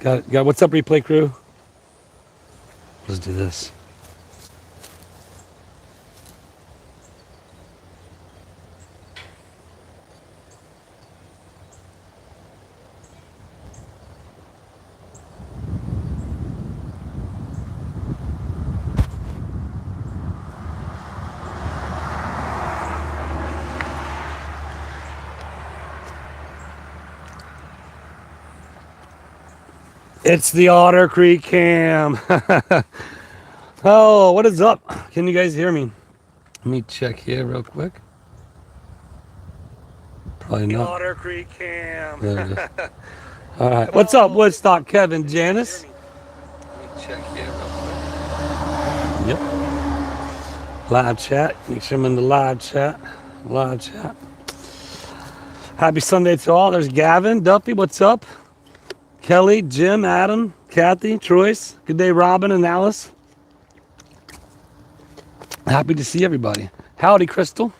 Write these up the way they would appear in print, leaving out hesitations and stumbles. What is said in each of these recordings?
Got what's up, replay crew? Let's do this. It's the Otter Creek cam. Oh, what is up? Can you guys hear me? Let me check here real quick. Probably not. The Otter Creek cam. There it is. All right. What's up, Woodstock, Kevin, Janice? Let me check here real quick. Yep. Live chat. Make sure I'm in the live chat. Live chat. Happy Sunday to all. There's Gavin, Duffy. What's up? Kelly, Jim, Adam, Kathy, Troyce. Good day, Robin and Alice. Happy to see everybody. Howdy, Crystal.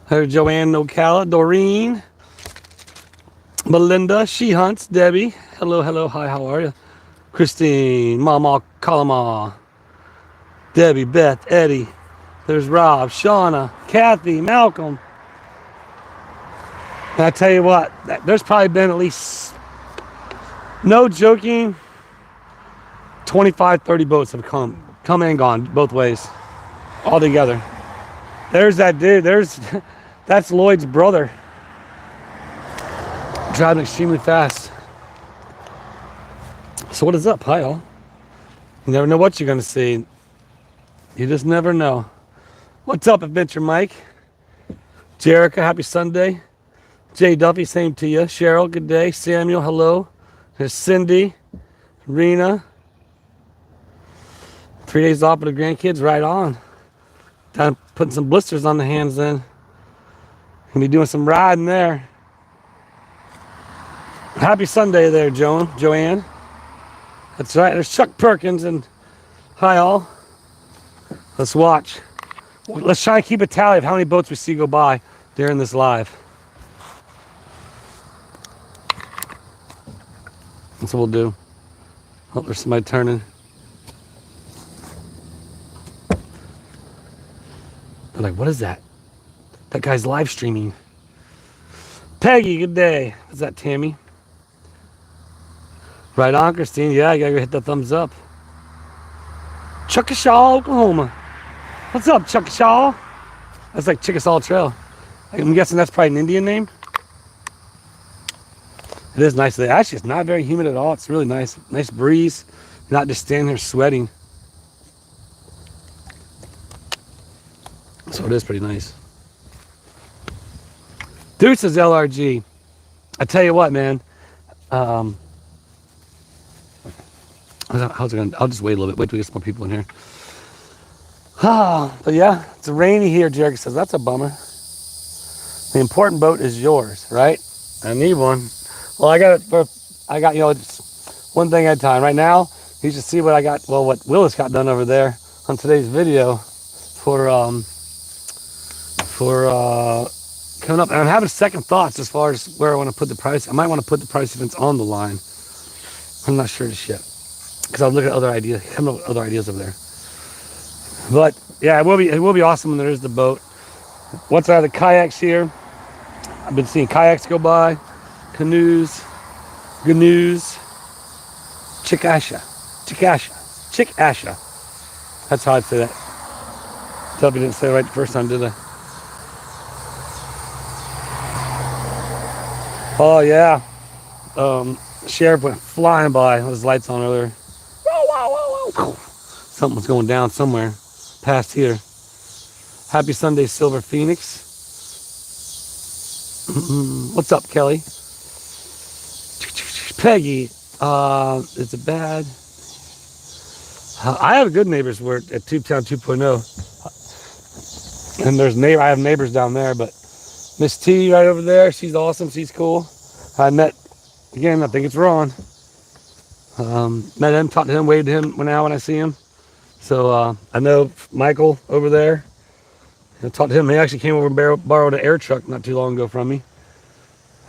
There's Joanne Ocala, Doreen, Melinda, She Hunts, Debbie. Hello, hello, hi, how are you? Christine, Mama Kalama, Debbie, Beth, Eddie. There's Rob, Shauna, Kathy, Malcolm. And I tell you what, there's probably been at least, no joking, 25, 30 boats have come and gone both ways, all together. There's that dude. That's Lloyd's brother, driving extremely fast. So what is up? Hi all. You never know what you're gonna see. You just never know. What's up, Adventure Mike? Jerica, happy Sunday. Jay Duffy, same to you. Cheryl, good day. Samuel, hello. There's Cindy, Rena. 3 days off with the grandkids, right on. Time putting some blisters on the hands then. Gonna be doing some riding there. Happy Sunday there, Joanne. That's right, there's Chuck Perkins and hi all. Let's watch. Let's try and keep a tally of how many boats we see go by during this live. That's what we'll do. Oh, there's somebody turning. They're like, what is that? That guy's live streaming. Peggy, good day. Is that Tammy? Right on, Christine. Yeah, I gotta go hit the thumbs up. Chickasaw, Oklahoma. What's up, Chickasaw? That's like Chickasaw Trail. I'm guessing that's probably an Indian name. It is nice today. Actually, it's not very humid at all. It's really nice. Nice breeze. Not just standing there sweating. So it is pretty nice. Deuces LRG. I tell you what, man. How's it going? I'll just wait a little bit. Wait till we get some more people in here. But yeah, it's rainy here, Jericho says. That's a bummer. The important boat is yours, right? I need one. Well, I got, you know, it's one thing at a time. Right now, you should see what I got, well, what Willis got done over there on today's video for coming up. And I'm having second thoughts as far as where I want to put the price. I might want to put the price if it's on the line. I'm not sure just yet. Because I'll look at other ideas, coming up with other ideas over there. But yeah, it will be awesome when there is the boat. Once I have the kayaks here, I've been seeing kayaks go by, canoes, chickasha. That's how I'd say that. Tell me didn't say it right the first time, did I? Oh yeah. Sheriff went flying by with his lights on earlier. Something was going down somewhere past here. Happy Sunday, Silver Phoenix. What's up, Kelly? Peggy, is it bad? I have good neighbors where at Tubetown 2.0. And I have neighbors down there, but Miss T right over there, she's awesome, she's cool. I met, again, I think it's Ron. Met him, talked to him, waved to him when I see him. So I know Michael over there. I talked to him. He actually came over and borrowed an air truck not too long ago from me.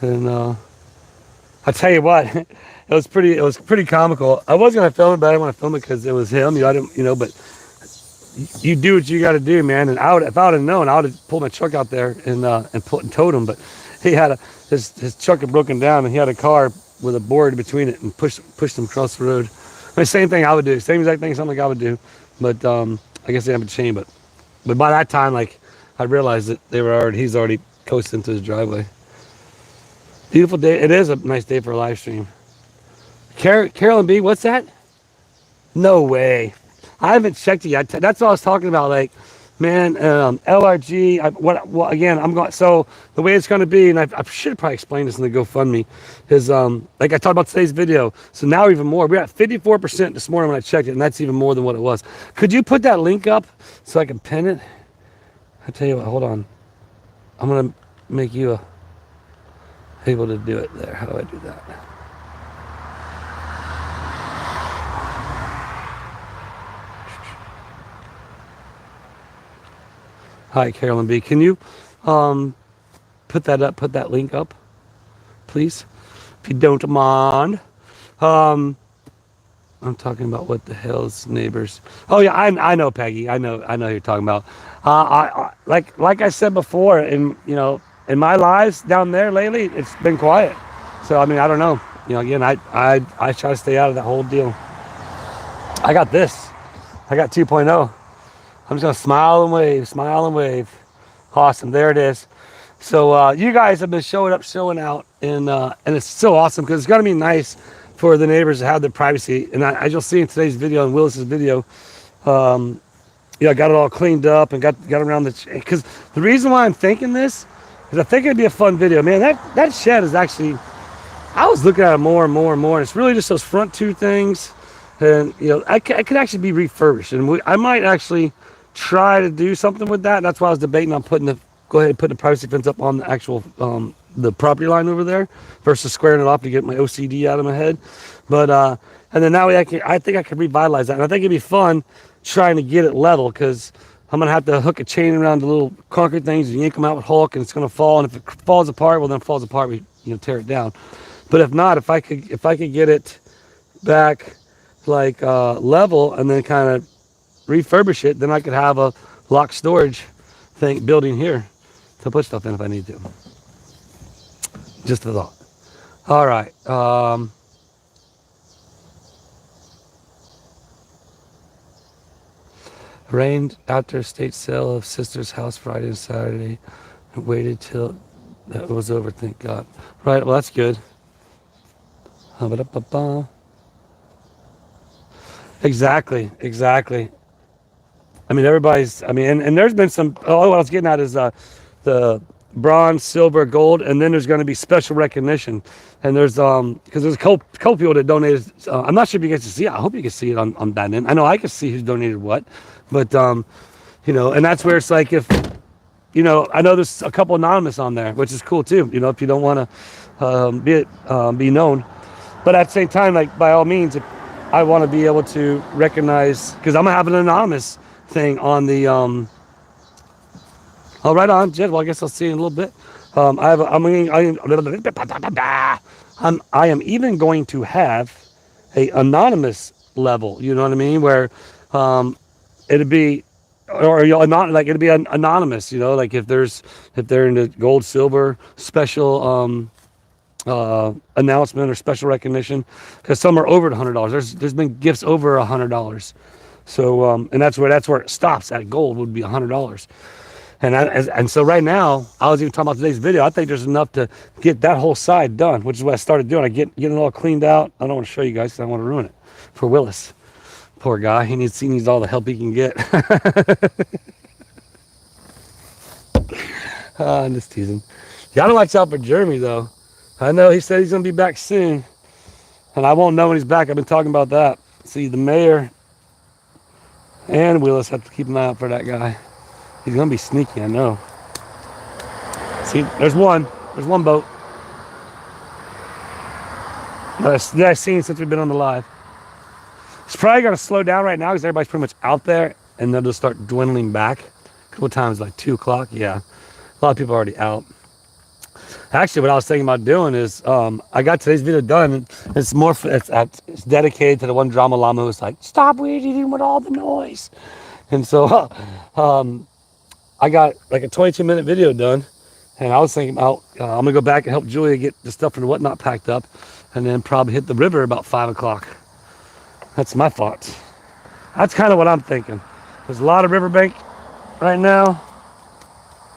And I tell you what, It was pretty comical. I was gonna film it, but I didn't want to film it because it was him. I didn't, but you do what you got to do, man. And if I would have known, I would have pulled my truck out there and towed him. But he had his truck had broken down, and he had a car with a board between it and pushed him across the road. I mean, same thing I would do, same exact thing, something like I would do. But I guess they haven't changed. But by that time, like I realized that he's already coasting to his driveway. Beautiful day. It is a nice day for a live stream. Carolyn B, what's that? No way. I haven't checked it yet. That's what I was talking about. Like, man, LRG. Again, I'm going. So the way it's going to be, and I should probably explain this in the GoFundMe, is like I talked about today's video. So now even more. We're at 54% this morning when I checked it, and that's even more than what it was. Could you put that link up so I can pin it? I tell you what. Hold on. I'm gonna make you able to do it there. How do I do that? Hi, Carolyn B. Can you put that link up, please, if you don't mind? I'm talking about what the hell's neighbors. Oh yeah, I know, Peggy. I know who you're talking about. Like I said before, in my lives down there lately, it's been quiet. So I mean, I don't know. Again, I try to stay out of that whole deal. I got this. I got 2.0. I'm just gonna smile and wave. Awesome, there it is. So you guys have been showing out, and it's so awesome because it's gonna be nice for the neighbors to have their privacy. And as you'll see in today's video and Willis's video, I got it all cleaned up and got around because the reason why I'm thinking this is I think it'd be a fun video. Man, that shed is actually, I was looking at it more and more and more, and it's really just those front two things, and I could actually be refurbished, and I might actually try to do something with that. That's why I was debating on go ahead and put the privacy fence up on the actual the property line over there versus squaring it off to get my OCD out of my head. But and then that way I think I could revitalize that, and I think it'd be fun trying to get it level, because I'm gonna have to hook a chain around the little concrete things and yank them out with Hulk, and it's gonna fall. And if it falls apart, well, then it falls apart. We tear it down. But if not, if I could get it back like level and then kind of refurbish it, then I could have a locked storage building here to put stuff in if I need to. Just a thought. All right. Arranged after estate sale of sister's house Friday and Saturday, and waited till that was over. Thank God. Right. Well, that's good. Exactly. I mean, and there's been some. Oh, what I was getting at is the bronze, silver, gold, and then there's going to be special recognition. And there's because there's a couple people that donated. I'm not sure if you guys can see it. I hope you can see it on that end. I know I can see who's donated what, but and that's where it's like if I know there's a couple anonymous on there, which is cool too. If you don't want to be known, but at the same time, like by all means, if I want to be able to recognize, because I'm gonna have an anonymous thing on the right on, Jed. Well, I guess I'll see you in a little bit. I am even going to have a anonymous level. You know what I mean? Where it'd be it'd be anonymous. Like if they're into gold, silver, special announcement or special recognition, because some are over $100. There's been gifts over $100. So and that's where it stops at. Gold would be $100. And so right now, I was even talking about today's video. I think there's enough to get that whole side done, which is what I started doing. I get it all cleaned out. I don't want to show you guys because I don't want to ruin it for Willis. Poor guy. He needs all the help he can get. I'm just teasing. You gotta watch out for Jeremy though. I know he said he's gonna be back soon, and I won't know when he's back. I've been talking about that. See, the mayor and Willis have to keep an eye out for that guy. He's gonna be sneaky, I know. See, there's one boat that I've seen since we've been on the live. It's probably gonna slow down right now because everybody's pretty much out there, and they'll just start dwindling back. What time is it, like 2 o'clock? Yeah, a lot of people are already out. Actually, what I was thinking about doing is, I got today's video done. And it's more, it's dedicated to the one drama llama who's like, stop weed eating with all the noise. And so, I got like a 22-minute video done. And I was thinking about, I'm gonna go back and help Julia get the stuff and whatnot packed up, and then probably hit the river about 5 o'clock. That's my thoughts. That's kind of what I'm thinking. There's a lot of riverbank right now,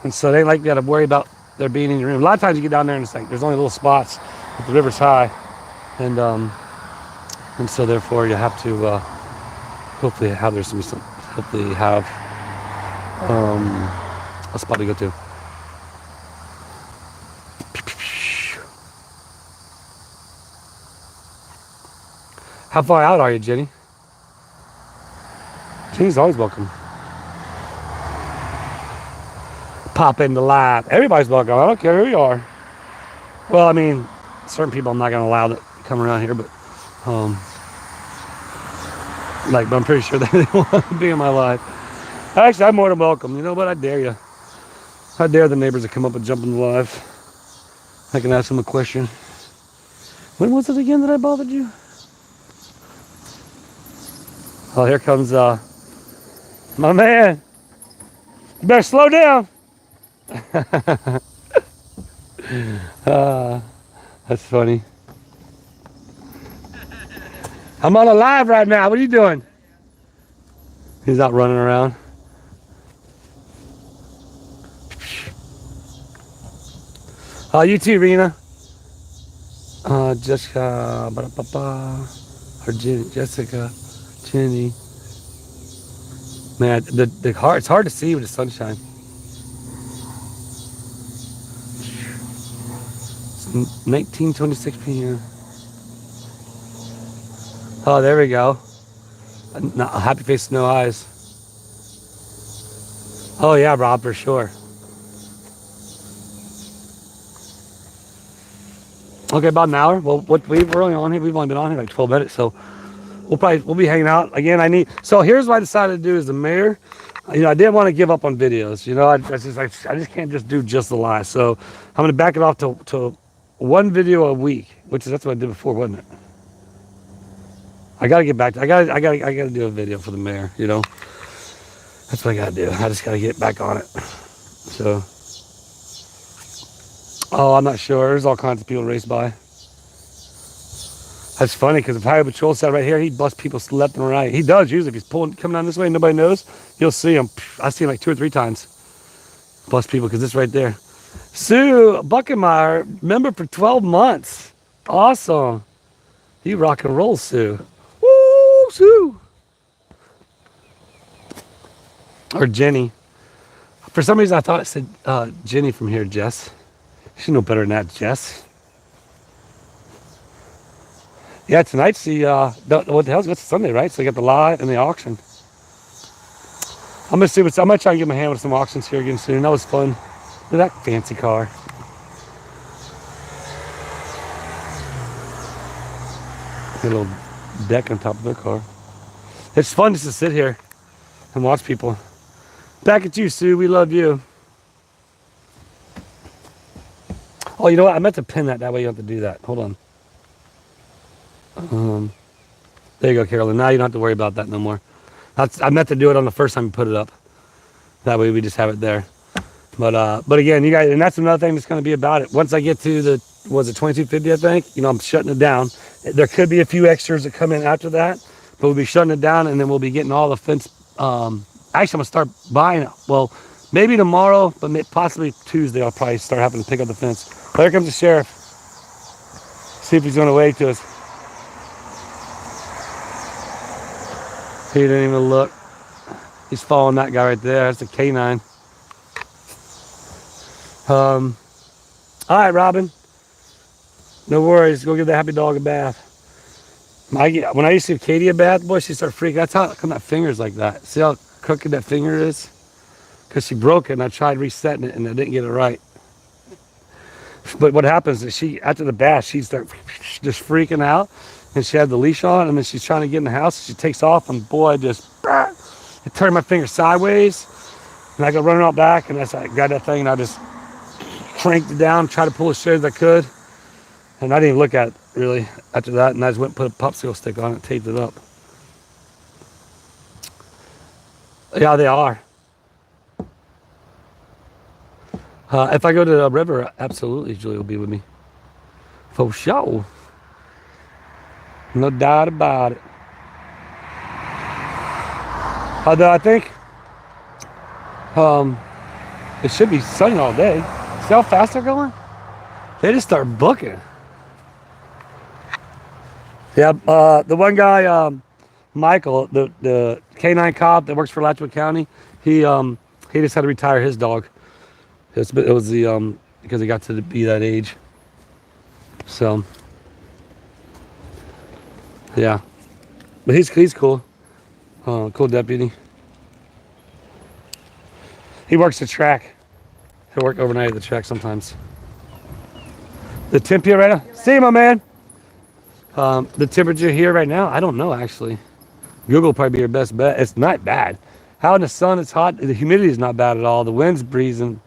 and so they ain't like you gotta worry about there being in your room. A lot of times you get down there and it's like there's only little spots, but the river's high, and so therefore you have to hopefully have hopefully have a spot to go to. How far out are you, Jenny? Jenny's always welcome. Pop into live. Everybody's welcome. I don't care who you are. Well, I mean, certain people I'm not going to allow that come around here, but but I'm pretty sure that they want to be in my life. Actually, I'm more than welcome. You know what? I dare you. I dare the neighbors to come up and jump in the live. I can ask them a question. When was it again that I bothered you? Oh, here comes my man. You better slow down. That's funny. I'm on a live right now. What are you doing? He's out running around. You too, Rena. Jessica, or Jessica, Jenny. Man, it's hard to see with the sunshine. It's 19:26 p.m. Oh, there we go. A happy face, no eyes. Oh yeah, Rob, for sure. Okay, about an hour. Well, we're only on here. We've only been on here like 12 minutes, so we'll be hanging out again. So here's what I decided to do as the mayor. You know, I didn't want to give up on videos. You know, I just can't just do just the live. So I'm gonna back it off to one video a week, that's what I did before, wasn't it? I gotta get back to. I gotta do a video for the mayor. You know, that's what I gotta do. I just gotta get back on it. So. Oh, I'm not sure. There's all kinds of people race by. That's funny because if Highway Patrol sat right here, he'd bust people left and right. He does usually. If he's coming down this way and nobody knows, you'll see him. I've seen him like 2 or 3 times. Bust people because it's right there. Sue Buckenmeyer, member for 12 months. Awesome. You rock and roll, Sue. Woo, Sue. Or Jenny. For some reason, I thought it said Jenny from here, Jess. She's no better than that, Jess. Yeah, tonight's what's Sunday, right? So you got the live and the auction. I'm gonna try and get my hand with some auctions here again soon. That was fun. Look at that fancy car. Got a little deck on top of their car. It's fun just to sit here and watch people. Back at you, Sue. We love you. Oh, you know what? I meant to pin that. That way you don't have to do that. Hold on. There you go, Carolyn. Now you don't have to worry about that no more. I meant to do it on the first time you put it up. That way we just have it there. But again, you guys, and that's another thing that's going to be about it. Once I get to the, was it 2250, I think? You know, I'm shutting it down. There could be a few extras that come in after that, but we'll be shutting it down, and then we'll be getting all the fence. Actually, I'm going to start buying it. Well, maybe tomorrow, but possibly Tuesday, I'll probably start having to pick up the fence. Well, here comes the sheriff. See if he's going to wave to us. He didn't even look. He's following that guy right there. That's a K9. All right, Robin. No worries. Go give the happy dog a bath. When I used to give Katie a bath, boy, she started freaking. That's how come that finger's like that. See how crooked that finger is? Because she broke it, and I tried resetting it, and I didn't get it right. But what happens is after the bath, she starts just freaking out, and she had the leash on, and then she's trying to get in the house. She takes off, and boy, it turned my finger sideways, and I go running out back, and I grabbed that thing, and I just cranked it down, tried to pull as straight as I could. And I didn't even look at it, really, after that. And I just went and put a popsicle stick on it and taped it up. Yeah, they are. If I go to the river, absolutely, Julie will be with me. For sure. No doubt about it. Although I think it should be sunny all day. See how fast they're going? They just start booking. Yeah, the one guy, Michael, the canine cop that works for Alachua County, he just had to retire his dog. It was the because he got to be that age. So yeah, but he's cool. Cool deputy. He works the track. He'll work overnight at the track sometimes. The temp here right now. See, my man. The temperature here right now, I don't know actually. Google will probably be your best bet. It's not bad. Out in the sun, it's hot. The humidity is not bad at all. The wind's breezing,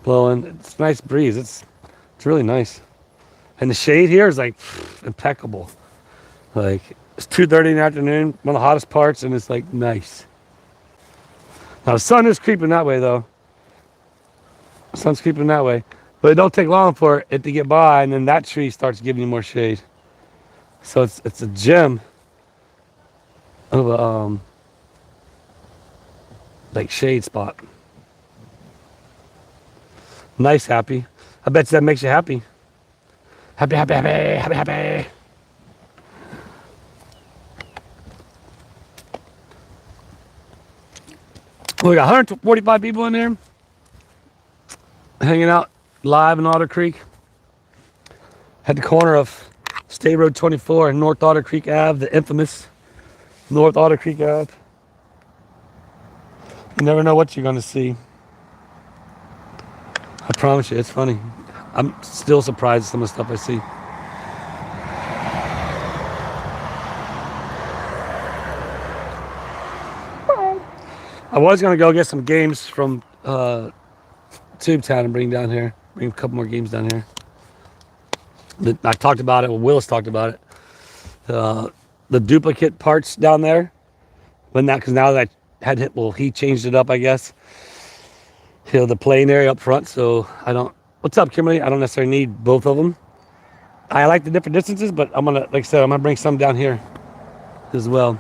blowing. It's a nice breeze. It's really nice. And the shade here is like impeccable. Like it's 2:30 in the afternoon, one of the hottest parts, and it's like nice. Now the sun is creeping that way though. The sun's creeping that way. But it don't take long for it to get by, and then that tree starts giving you more shade. So it's a gem of a like shade spot. Nice, happy. I bet you that makes you happy. Happy, happy, happy, happy, happy. We got 145 people in there hanging out live in Otter Creek at the corner of State Road 24 and North Otter Creek Ave, the infamous North Otter Creek Ave. You never know what you're going to see. I promise you, it's funny. I'm still surprised at some of the stuff I see. I was going to go get some games from Tubetown and bring down here. Bring a couple more games down here. I talked about it. Well, Willis talked about it. The duplicate parts down there. But now, because now that I had hit, well, he changed it up, I guess. You know, the playing area up front. So I don't. What's up, Kimberly? I don't necessarily need both of them. I like the different distances, but I'm gonna, like I said, I'm gonna bring some down here as well.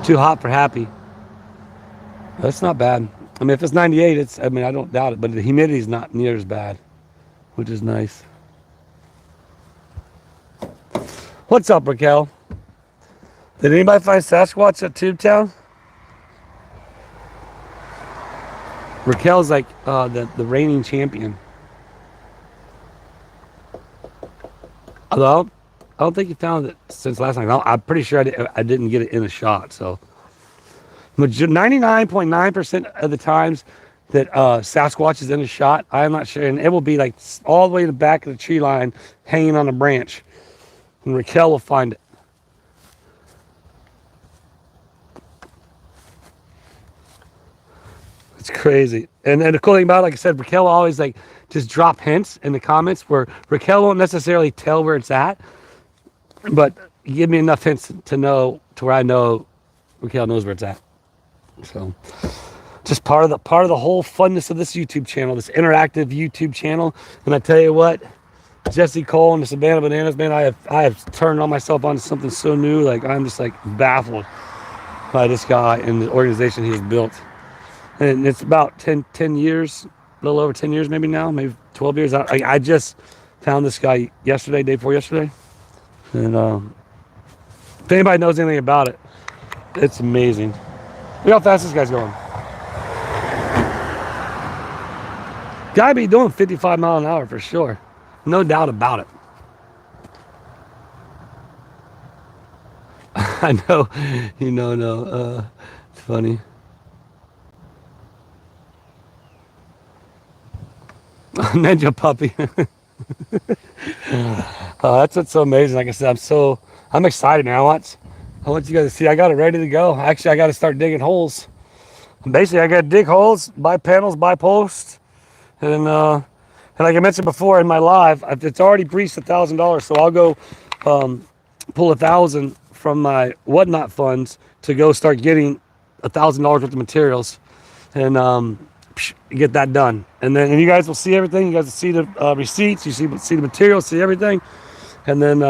Too hot for happy. That's not bad. I mean, if it's 98, it's, I mean, I don't doubt it, but the humidity is not near as bad, which is nice. What's up, Raquel? Did anybody find Sasquatch at Tubetown? Raquel's like the reigning champion. Although I don't think you found it since last night. I'm pretty sure I didn't get it in a shot. So 99.9% of the times that Sasquatch is in a shot, I'm not sure. And it will be like all the way to the back of the tree line, hanging on a branch. And Raquel will find it. It's crazy. And the cool thing about it, like I said, Raquel always like just drop hints in the comments where Raquel won't necessarily tell where it's at, but give me enough hints to know, to where I know Raquel knows where it's at. So just part of the whole funness of this YouTube channel, this interactive YouTube channel. And I tell you what, Jesse Cole and the Savannah Bananas, man, I have turned on myself onto something so new. Like I'm just like baffled by this guy and the organization he has built. And it's about 10 years, a little over 10 years maybe now, maybe 12 years. I just found this guy yesterday, day before yesterday. And if anybody knows anything about it, it's amazing. Look how fast this guy's going. Gotta be doing 55 miles an hour for sure. No doubt about it. I know, no, it's funny. Ninja puppy. That's what's so amazing. Like I said, I'm excited, man. I want you guys to see. I got it ready to go. Actually, I got to start digging holes. Basically, I got to dig holes, buy panels, buy posts, and like I mentioned before in my live, it's already breached $1,000. So I'll go pull 1,000 from my whatnot funds to go start getting $1,000 worth of materials, and get that done. And you guys will see everything. You guys will see the receipts. You see the materials, see everything, and then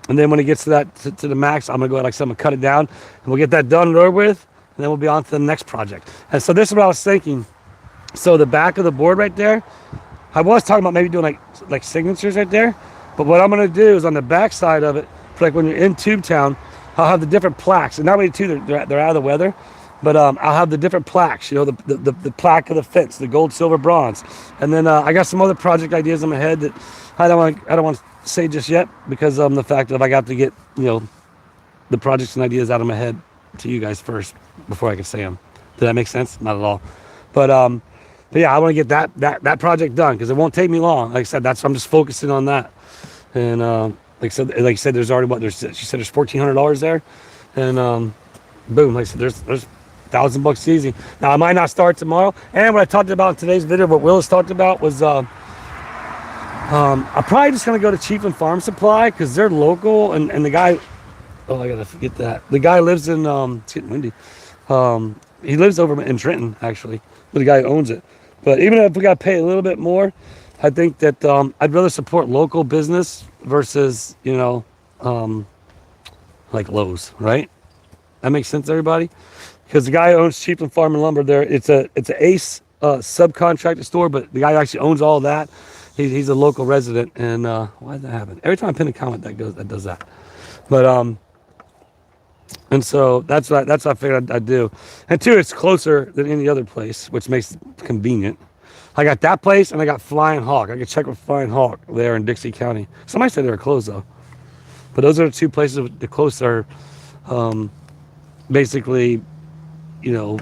when it gets to to the max, I'm gonna go ahead, like I said, I'm gonna cut it down, and we'll get that done and over with, and then we'll be on to the next project. And so this is what I was thinking. So the back of the board right there, I was talking about maybe doing like signatures right there, but what I'm gonna do is on the back side of it, for like when you're in Tube Town, I'll have the different plaques, and that way too they're out of the weather. But I'll have the different plaques, you know, the plaque of the fence, the gold, silver, bronze, and then I got some other project ideas in my head that I don't want to say just yet, because the fact that I got to get, you know, the projects and ideas out of my head to you guys first before I can say them. Did that make sense? Not at all. But yeah, I want to get that project done because it won't take me long. Like I said, I'm just focusing on that. And like I said, there's already she said there's $1,400 there, and boom, like I said, there's $1,000 easy. Now I might not start tomorrow. And what I talked about in today's video, what Willis talked about was I'm probably just gonna go to Chief and Farm Supply because they're local, and the guy, oh, I gotta forget that. The guy lives in it's getting windy. He lives over in Trenton actually, but the guy who owns it. But even if we gotta pay a little bit more, I think that I'd rather support local business versus, you know, like Lowe's, right? That makes sense, everybody? Because the guy who owns Chief and Farm and Lumber there, it's an Ace subcontractor store, but the guy who actually owns all that, he's a local resident. And why did that happen? Every time I pin a comment, that does that. But and so that's what I figured I'd do. And two, it's closer than any other place, which makes it convenient. I got that place, and I got Flying Hawk. I could check with Flying Hawk there in Dixie County. Somebody said they were closed though, but those are the two places. The close are basically, you know,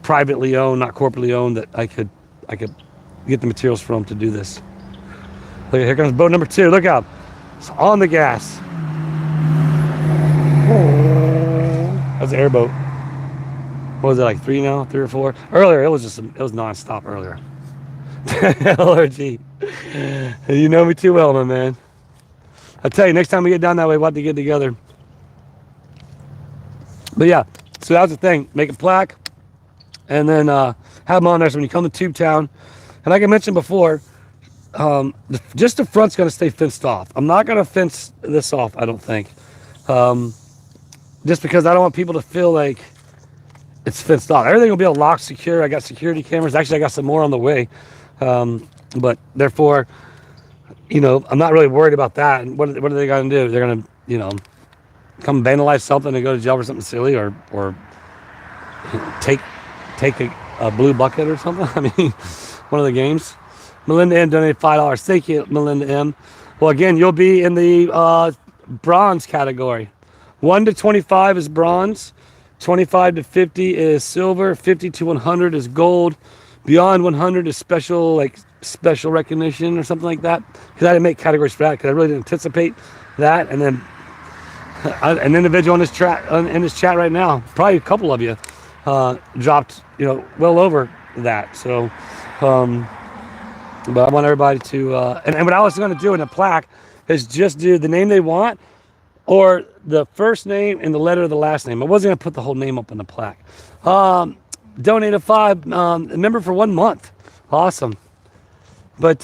privately owned, not corporately owned, that I could get the materials from to do this. Look, here comes boat number 2. Look out! It's on the gas. That's an airboat. What was it, like 3 now? 3 or 4? Earlier, it was nonstop earlier. LRG. You know me too well, my man. I tell you, next time we get down that way, we'll have to get together. But yeah, so that was the thing. Make a plaque, and then have them on there. So when you come to Tube Town, and like I mentioned before, just the front's going to stay fenced off. I'm not going to fence this off, I don't think. Just because I don't want people to feel like it's fenced off. Everything will be locked, secure. I got security cameras. Actually, I got some more on the way. But therefore, you know, I'm not really worried about that. And what are they going to do? They're going to, you know, come vandalize something and go to jail for something silly, or take a blue bucket or something. I mean, one of the games. Melinda M donated $5. Thank you, Melinda M. Well, again, you'll be in the bronze category. 1 to 25 is bronze. 25 to 50 is silver. 50 to 100 is gold. Beyond 100 is special recognition or something like that. Because I didn't make categories for that because I really didn't anticipate that. And then an individual in this chat right now, probably a couple of you, dropped, you know, well over that. So, but I want everybody to, and what I was going to do in a plaque is just do the name they want, or the first name and the letter of the last name. I wasn't going to put the whole name up in the plaque. Donated $5, member for 1 month. Awesome. But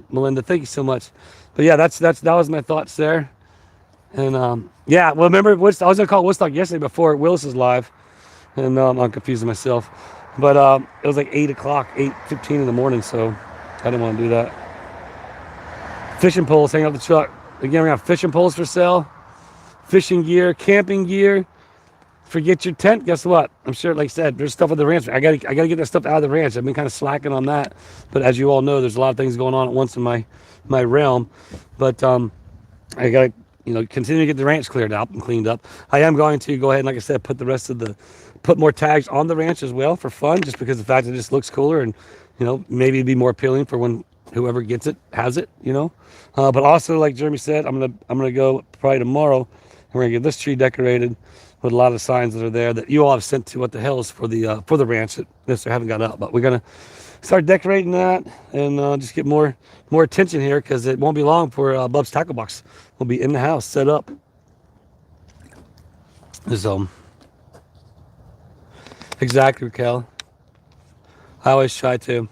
Melinda, thank you so much. But yeah, that was my thoughts there. And yeah, well, remember, I was going to call Woodstock yesterday before Willis's live, and I'm confusing myself. But it was like 8 o'clock, 8:15 in the morning, so I didn't want to do that. Fishing poles hanging out the truck. Again, we have fishing poles for sale. Fishing gear, camping gear. Forget your tent. Guess what? I'm sure, like I said, there's stuff at the ranch. I gotta get that stuff out of the ranch. I've been kind of slacking on that, but as you all know, there's a lot of things going on at once in my realm. But I gotta, you know, continue to get the ranch cleared out and cleaned up. I am going to go ahead and, like I said, put more tags on the ranch as well for fun, just because the fact that it just looks cooler, and, you know, maybe it'd be more appealing for when whoever gets it has it, you know. But also, like Jeremy said, I'm gonna go probably tomorrow We're gonna get this tree decorated with a lot of signs that are there that you all have sent to What the Hell is for the ranch that this haven't got up. But we're gonna start decorating that and just get more attention here, because it won't be long for Bub's Tackle Box will be in the house set up. So exactly, Raquel. I always try to.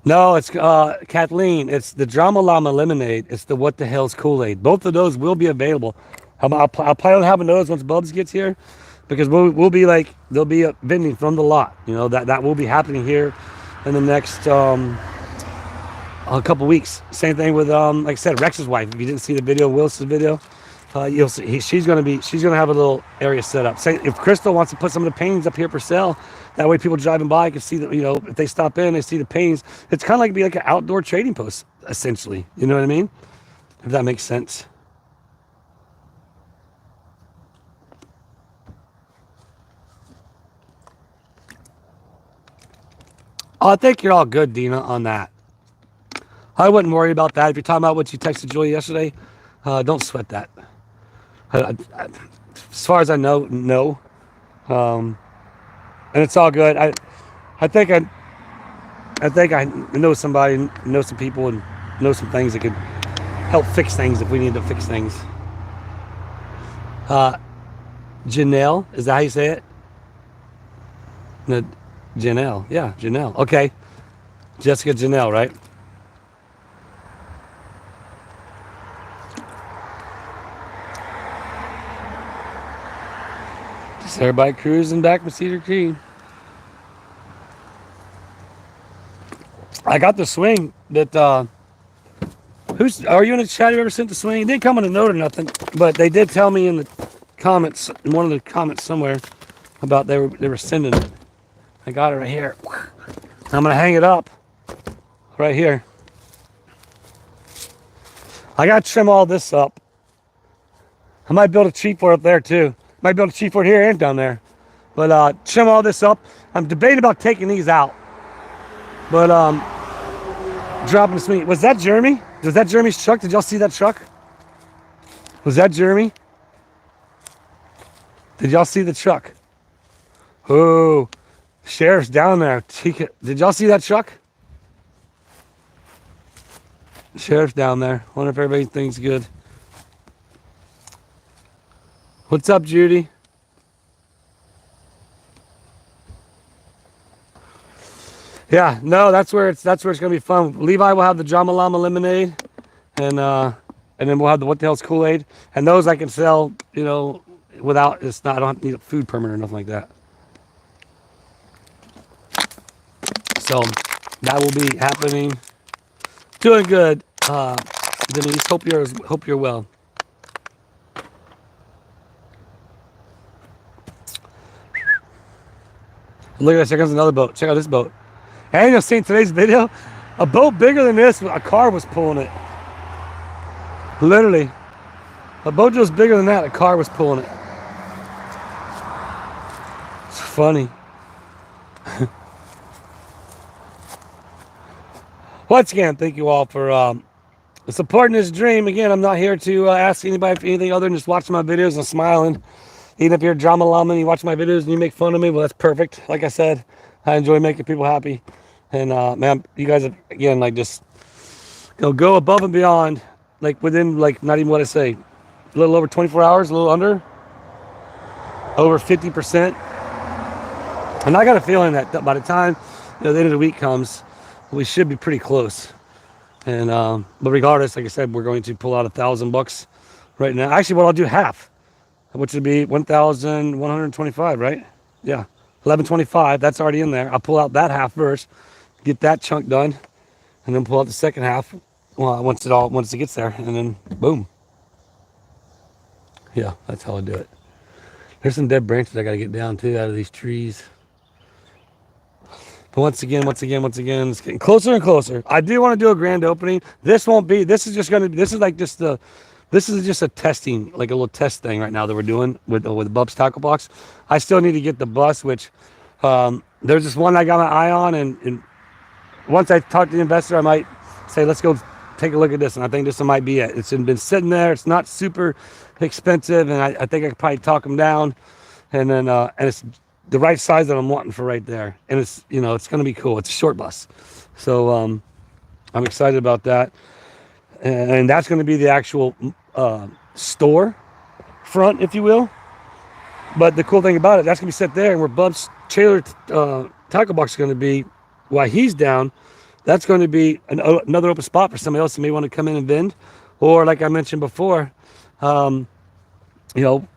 No, it's Kathleen. It's the Drama Llama Lemonade. It's the What the Hell's Kool-Aid. Both of those will be available. I'll plan on having those once Bubs gets here, because we'll be like, there'll be a vending from the lot. You know, that will be happening here in the next a couple weeks. Same thing with like I said, Rex's wife. If you didn't see the video, Willis's video, you'll see she's gonna have a little area set up. Say if Crystal wants to put some of the paintings up here for sale, that way people driving by can see that, you know, if they stop in, they see the paintings. It's kind of like an outdoor trading post, essentially. You know what I mean? If that makes sense. Oh, I think you're all good, Dina, on that. I wouldn't worry about that. If you're talking about what you texted Julie yesterday, don't sweat that. As far as I know, no. And it's all good. I think I know somebody, know some people, and know some things that could help fix things if we need to fix things. Janelle, is that how you say it? No, Janelle, yeah, Janelle. Okay, Jessica Janelle, right? Just everybody cruising back from Cedar Creek. I got the swing that, are you in the chat who ever sent the swing? It didn't come in a note or nothing, but they did tell me in the comments, in one of the comments somewhere, about they were sending it. I got it right here. I'm gonna hang it up right here. I gotta trim all this up. I might build a tree fort up there too. Might build a tree fort here and down there. But trim all this up. I'm debating about taking these out. But dropping the swing. Was that Jeremy? Was that Jeremy's truck? Did y'all see that truck? Was that Jeremy? Did y'all see the truck? Oh, sheriff's down there. Did y'all see that truck? Sheriff's down there. Wonder if everybody thinks good. What's up, Judy? Yeah, no, that's where it's gonna be fun. Levi will have the Drama Llama lemonade, and then we'll have the What the Hell's Kool-Aid, and those I can sell, you know, without I don't have to need a food permit or nothing like that. So that will be happening. Doing good, Denise. Hope you're well. Look at this. Here comes another boat. Check out this boat. And you'll see in today's video, a boat bigger than this, a car was pulling it. Literally. A boat just bigger than that, a car was pulling it. It's funny. Once again, thank you all for supporting this dream. Again, I'm not here to ask anybody for anything other than just watching my videos and smiling. Even if you're a Drama Llama and you watch my videos and you make fun of me, well, that's perfect. Like I said, I enjoy making people happy. And man, you guys have, again, like, just go above and beyond, like within, like, not even what I say, a little over 24 hours, a little under, over 50%. And I got a feeling that by the time, you know, the end of the week comes, we should be pretty close. And but regardless, like I said, we're going to pull out $1,000 right now. Actually, well, I'll do half, which would be 1,125, right? Yeah, 1,125. That's already in there. I'll pull out that half first, get that chunk done, and then pull out the second half. Well, once it gets there, and then boom. Yeah, that's how I do it. There's some dead branches I got to get down too out of these trees. But once again, it's getting closer and closer. I do want to do a grand opening. This won't be. This is just going to be. This is just a testing, like a little test thing right now that we're doing with Bub's Tackle Box. I still need to get the bus, which there's this one I got my eye on, and once I talk to the investor, I might say, let's go take a look at this. And I think this one might be it. It's been sitting there. It's not super expensive, and I think I could probably talk them down. And then and it's the right size that I'm wanting for right there. And it's, you know, it's going to be cool. It's a short bus. So I'm excited about that. And that's going to be the actual store front, if you will. But the cool thing about it, that's going to be set there, and where Bub's trailer tackle box is going to be while he's down, that's going to be another open spot for somebody else who may want to come in and vend. Or like I mentioned before, you know,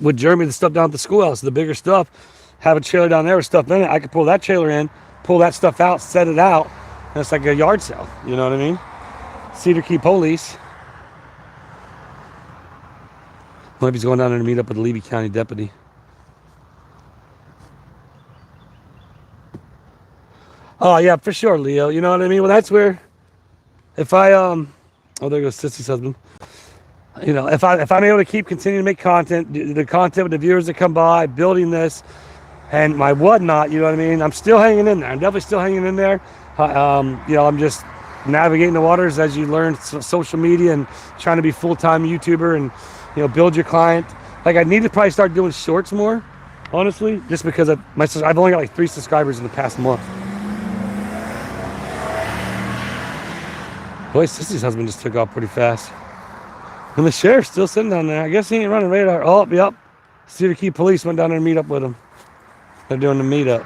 with Jeremy, the stuff down at the schoolhouse, the bigger stuff, have a trailer down there with stuff in it. I could pull that trailer in, pull that stuff out, set it out, and it's like a yard sale. You know what I mean? Cedar Key Police. What if he's going down there to meet up with the Levy County deputy? Oh yeah, for sure, Leo. You know what I mean? Well, that's where, if I oh, there goes Sissy's husband. You know, if I'm able to keep continuing to make content, the content with the viewers that come by, building this, and my whatnot, you know what I mean? I'm still hanging in there. I'm definitely still hanging in there. You know, I'm just navigating the waters as you learn social media and trying to be full-time YouTuber and, you know, build your client. Like, I need to probably start doing shorts more, honestly, just because I've only got like 3 subscribers in the past month. Boy, Sissy's husband just took off pretty fast. And the sheriff's still sitting down there. I guess he ain't running radar. Oh, yep. Cedar Key Police went down there to meet up with him. They're doing the meetup.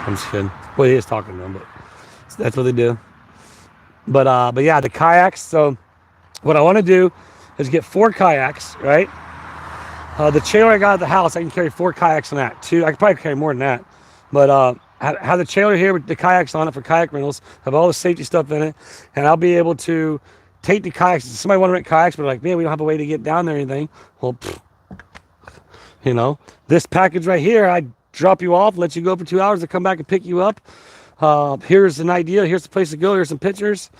I'm just kidding. Well, he is talking to them, but that's what they do. But yeah, the kayaks. So what I want to do is get 4 kayaks, right? The trailer I got at the house, I can carry 4 kayaks on that. 2, I could probably carry more than that. But have the trailer here with the kayaks on it for kayak rentals, have all the safety stuff in it, and I'll be able to take the kayaks. Somebody want to rent kayaks, but like, man, we don't have a way to get down there or anything. Well, you know, this package right here, I drop you off, let you go for 2 hours to come back and pick you up. Here's an idea. Here's the place to go. Here's some pictures.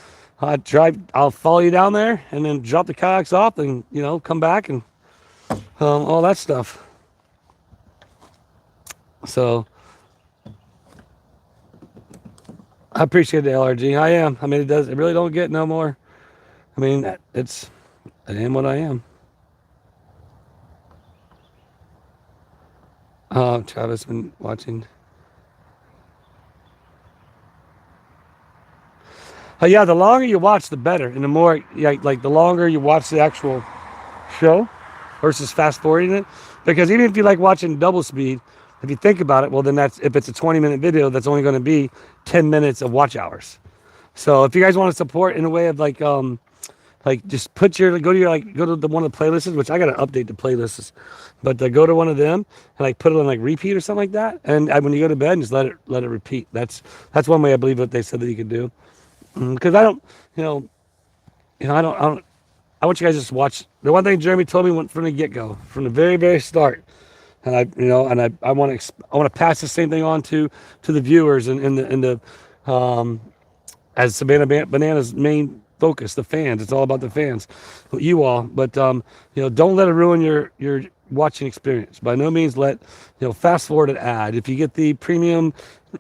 I'll follow you down there and then drop the kayaks off and, you know, come back and all that stuff. So I appreciate the LRG. I am. I mean, it really don't get no more. I mean, I am what I am. Travis been watching. Yeah, the longer you watch, the better, and the more, like the longer you watch the actual show versus fast forwarding it. Because even if you like watching double speed, if you think about it, well, then if it's a 20-minute video, that's only going to be 10 minutes of watch hours. So if you guys want to support in a way of like just go to one of the playlists, which I got to update the playlists, but go to one of them and like put it on like repeat or something like that. And when you go to bed, just let it repeat. That's one way I believe what they said that you could do. Because I don't, I want you guys to just watch. The one thing Jeremy told me from the get-go, from the very, very start, and I want to pass the same thing on to the viewers and as Savannah Banana's main focus, the fans. It's all about the fans, you all. But don't let it ruin your watching experience. By no means let fast forward an ad. If you get the premium,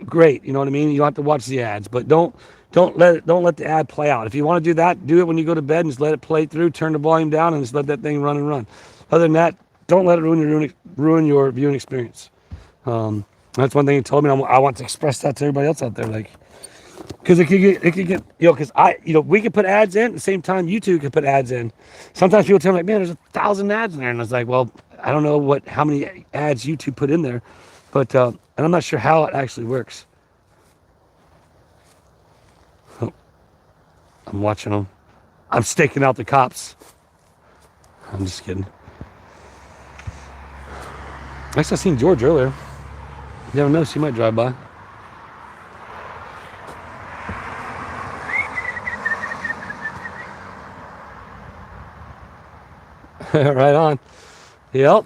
great. You know what I mean. You don't have to watch the ads, but don't let the ad play out. If you want to do that, do it when you go to bed and just let it play through. Turn the volume down and just let that thing run and run. Other than that, don't let it ruin your viewing experience. That's one thing he told me. I want to express that to everybody else out there, like, because it could get because we could put ads in at the same time YouTube could put ads in. Sometimes people tell me, like, man, there's 1,000 ads in there, and I was like, well, I don't know how many ads YouTube put in there, but and I'm not sure how it actually works. Oh, I'm watching them. I'm staking out the cops. I'm just kidding. Actually, I seen George earlier. You never know, she might drive by. Right on. Yep.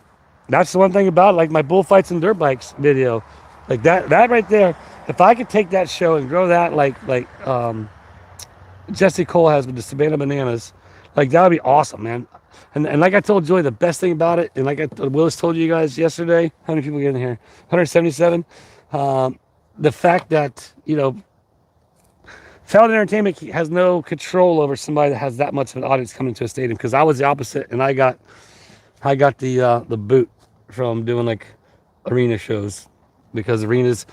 That's the one thing about it, like my bullfights and dirt bikes video. Like that right there, if I could take that show and grow that like Jesse Cole has with the Savannah Bananas, like that would be awesome, man. And like I told Joy, the best thing about it, and like Willis told you guys yesterday, how many people get in here? 177. The fact that, Failed Entertainment has no control over somebody that has that much of an audience coming to a stadium, because I was the opposite, and I got the boot from doing like arena shows, because arenas,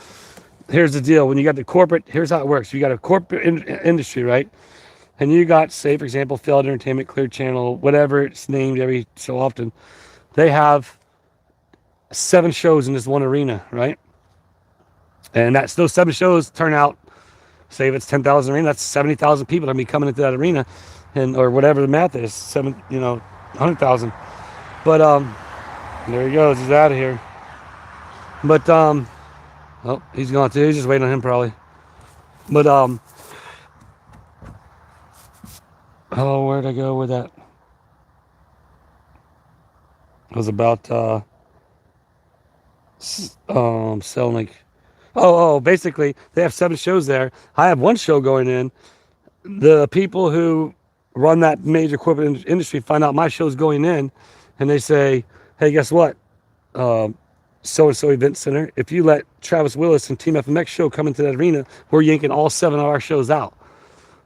here's the deal, when you got the corporate, here's how it works. You got a corporate industry, right? And you got, say for example, Failed Entertainment, Clear Channel, whatever it's named every so often, they have 7 shows in this one arena, right? And those 7 shows turn out, say if it's 10,000 arena, that's 70,000 people that are going to be coming into that arena, and or whatever the math is, 100,000. But there he goes, he's out of here. But oh, he's gone too. He's just waiting on him probably. But oh, where'd I go with that? It was about selling like, basically they have 7 shows there. I have 1 show going in. The people who run that major corporate industry find out my show's going in, and they say, hey, guess what? So-and-so event center, if you let Travis Willis and Team FMX show come into that arena, we're yanking all 7 of our shows out.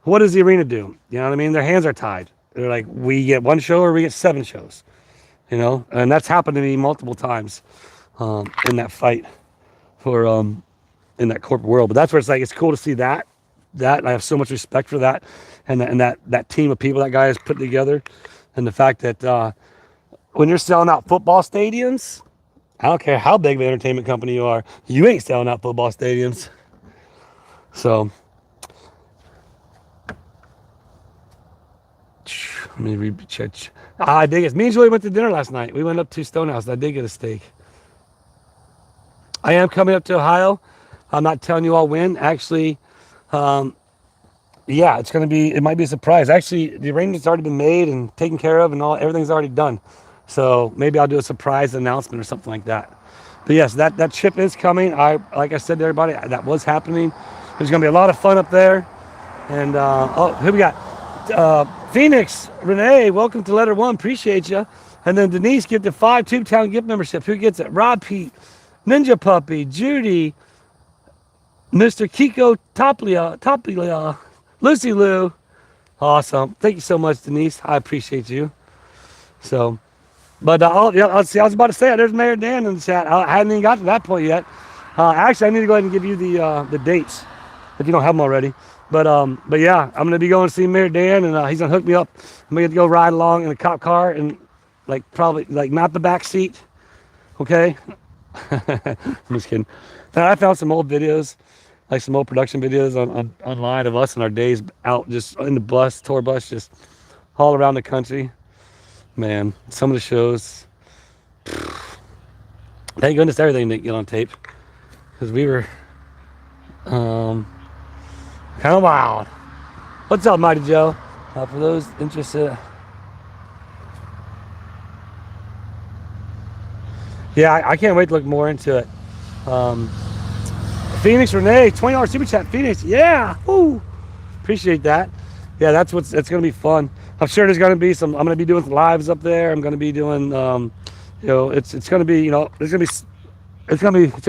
What does the arena do? You know what I mean? Their hands are tied. They're like, we get 1 show or we get 7 shows. You know, and that's happened to me multiple times in that fight for in that corporate world. But that's where it's like, it's cool to see that. I have so much respect for that, and that team of people that guy has put together, and the fact that when you're selling out football stadiums, I don't care how big of an entertainment company you are, you ain't selling out football stadiums. So let me recheck. I dig it. Me and Julie went to dinner last night. We went up to Stonehouse. I did get a steak. I am coming up to Ohio. I'm not telling you all when. Actually, yeah, it's going to be, it might be a surprise. Actually, the arrangement's already been made and taken care of, and everything's already done. So maybe I'll do a surprise announcement or something like that. But yes, that trip is coming. Like I said to everybody, that was happening. There's going to be a lot of fun up there. And, who we got? Phoenix, Renee, welcome to Letter 1. Appreciate you. And then Denise get the 5 Tube Town gift membership. Who gets it? Rob Pete, Ninja Puppy, Judy, Mr. Kiko Toplia, Lucy Lou. Awesome. Thank you so much, Denise. I appreciate you. So, but I'll see. I was about to say, there's Mayor Dan in the chat. I hadn't even got to that point yet. Actually, I need to go ahead and give you the dates if you don't have them already. But yeah, I'm gonna be going to see Mayor Dan, and he's gonna hook me up. I'm gonna go ride along in a cop car and probably not the back seat. Okay. I'm just kidding. Now, I found some old videos, like some old production videos online of us and our days out just in the tour bus, just all around the country. Man, some of the shows, thank goodness everything didn't get on tape, because we were kind of wild. What's up, Mighty Joe? For those interested, yeah, I can't wait to look more into it. Phoenix Renee, $20 super chat. Phoenix, yeah, woo, appreciate that. Yeah, it's gonna be fun. I'm sure there's gonna be I'm gonna be doing some lives up there. I'm gonna be doing, it's gonna be, it's gonna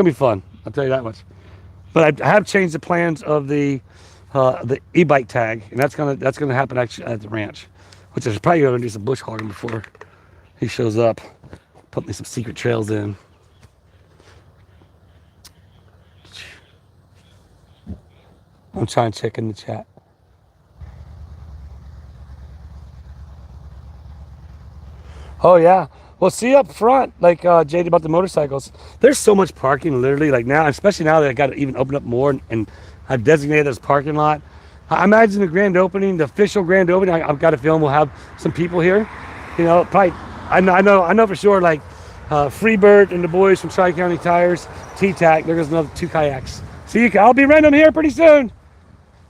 be fun. I'll tell you that much. But I have changed the plans of the e-bike tag, and that's gonna happen actually at the ranch, which is probably gonna do some bush hogging before he shows up. Put me some secret trails in. I'm trying to check in the chat. Oh yeah. Well, see up front, like Jade about the motorcycles. There's so much parking, literally, like now, especially now that I got to even open up more, and I've designated this parking lot. I imagine the grand opening, the official grand opening, I've got a feeling we'll have some people here. Probably. I know for sure. Like Freebird and the boys from Tri-County Tires, T-Tac. There's another 2 kayaks. See, I'll be renting them here pretty soon.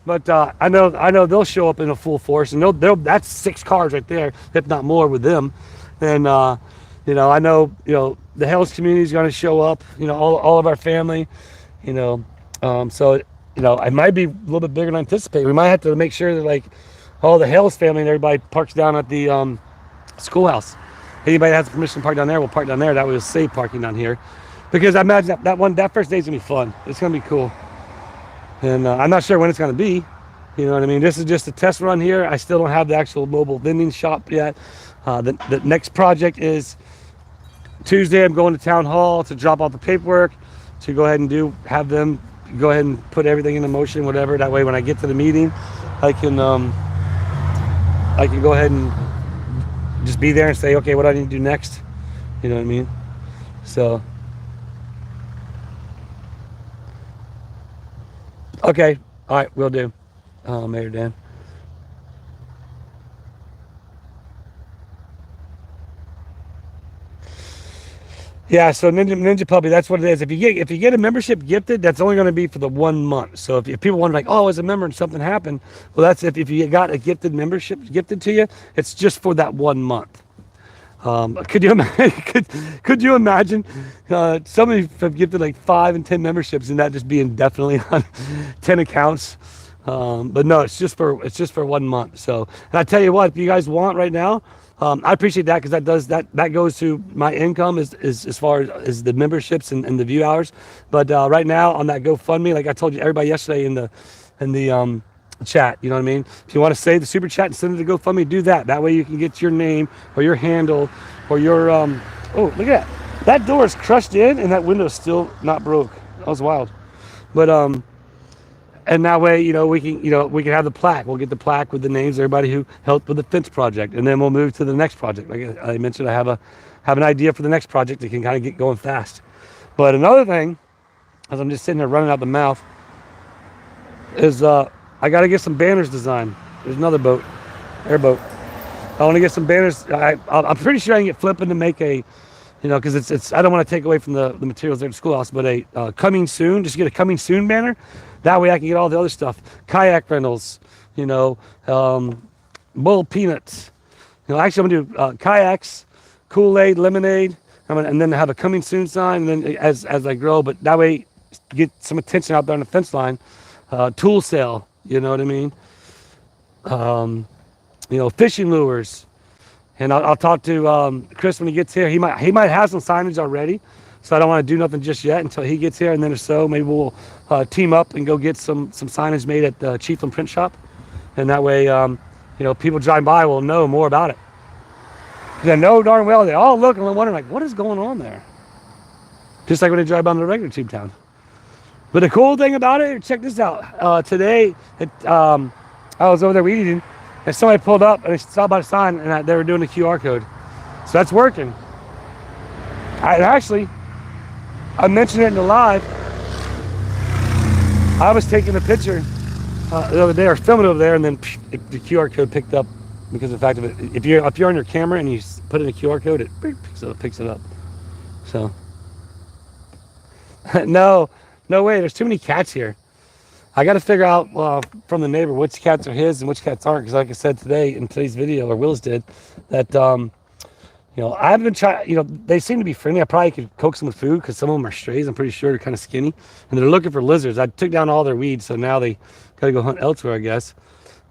But I know they'll show up in a full force, and that's 6 cars right there, if not more, with them. And I know the Hells community is going to show up. All of our family. So it might be a little bit bigger than I anticipate. We might have to make sure that like all the Hells family and everybody parks down at the schoolhouse. Anybody that has permission to park down there will park down there. That way we'll save parking down here, because I imagine that first day is gonna be fun. It's gonna be cool. And I'm not sure when it's gonna be, You know what I mean? This is just a test run here. I still don't have the actual mobile vending shop yet. The next project is Tuesday. I'm going to town hall to drop off the paperwork to go ahead and have them go ahead and put everything into motion, whatever. That way, when I get to the meeting, I can go ahead and just be there and say, okay, what do I need to do next? You know what I mean? So, okay, all right, will do. Mayor Dan. Yeah, so Ninja Puppy, that's what it is. If you get a membership gifted, that's only going to be for the 1 month. So if people wonder like, oh, as a member and something happened, well, that's if you got a gifted membership gifted to you, it's just for that 1 month. Could you imagine? Could you imagine somebody have gifted like 5 and 10 memberships and that just being definitely on 10 accounts? But no, it's just for 1 month. So, and I tell you what, if you guys want right now, I appreciate that because that goes to my income as far as the memberships and the view hours. But right now on that GoFundMe, like I told you everybody yesterday in the chat, you know what I mean? If you want to save the super chat and send it to GoFundMe, do that. That way you can get your name or your handle or your oh, look at that. That door is crushed in and that window is still not broke. That was wild. But and that way, we can have the plaque. We'll get the plaque with the names of everybody who helped with the fence project, and then we'll move to the next project. Like I mentioned, I have an idea for the next project that can kind of get going fast. But another thing, as I'm just sitting here running out the mouth, is I got to get some banners designed. There's another boat, airboat. I want to get some banners. I'm pretty sure I can get flipping to make a, because it's I don't want to take away from the materials there at the schoolhouse, but a coming soon. Just get a coming soon banner. That way I can get all the other stuff, kayak rentals, boiled peanuts. Actually I'm gonna do kayaks, Kool-Aid, lemonade, and then have a coming soon sign. And then as I grow, but that way get some attention out there on the fence line. Tool sale, you know what I mean? Fishing lures. And I'll talk to Chris when he gets here. He might have some signage already. So I don't want to do nothing just yet until he gets here, and then if so, maybe we'll team up and go get some signage made at the Chiefland Print Shop, and that way, people driving by will know more about it. Because I know darn well they all look and they're wondering like, what is going on there? Just like when they drive by the regular Tube Town. But the cool thing about it, check this out. Today, I was over there eating, and somebody pulled up and they stopped by the sign, and they were doing the QR code. So that's working. I mentioned it in the live. I was taking a picture the other day, or filming over there, and then the QR code picked up because of the fact of it. If you're on your camera and you put in a QR code, it picks it up. So no way. There's too many cats here. I got to figure out from the neighbor which cats are his and which cats aren't. Because like I said in today's video, or Willis did, that I haven't been trying, they seem to be friendly. I probably could coax them with food because some of them are strays. I'm pretty sure they're kind of skinny. And they're looking for lizards. I took down all their weeds, so now they got to go hunt elsewhere, I guess.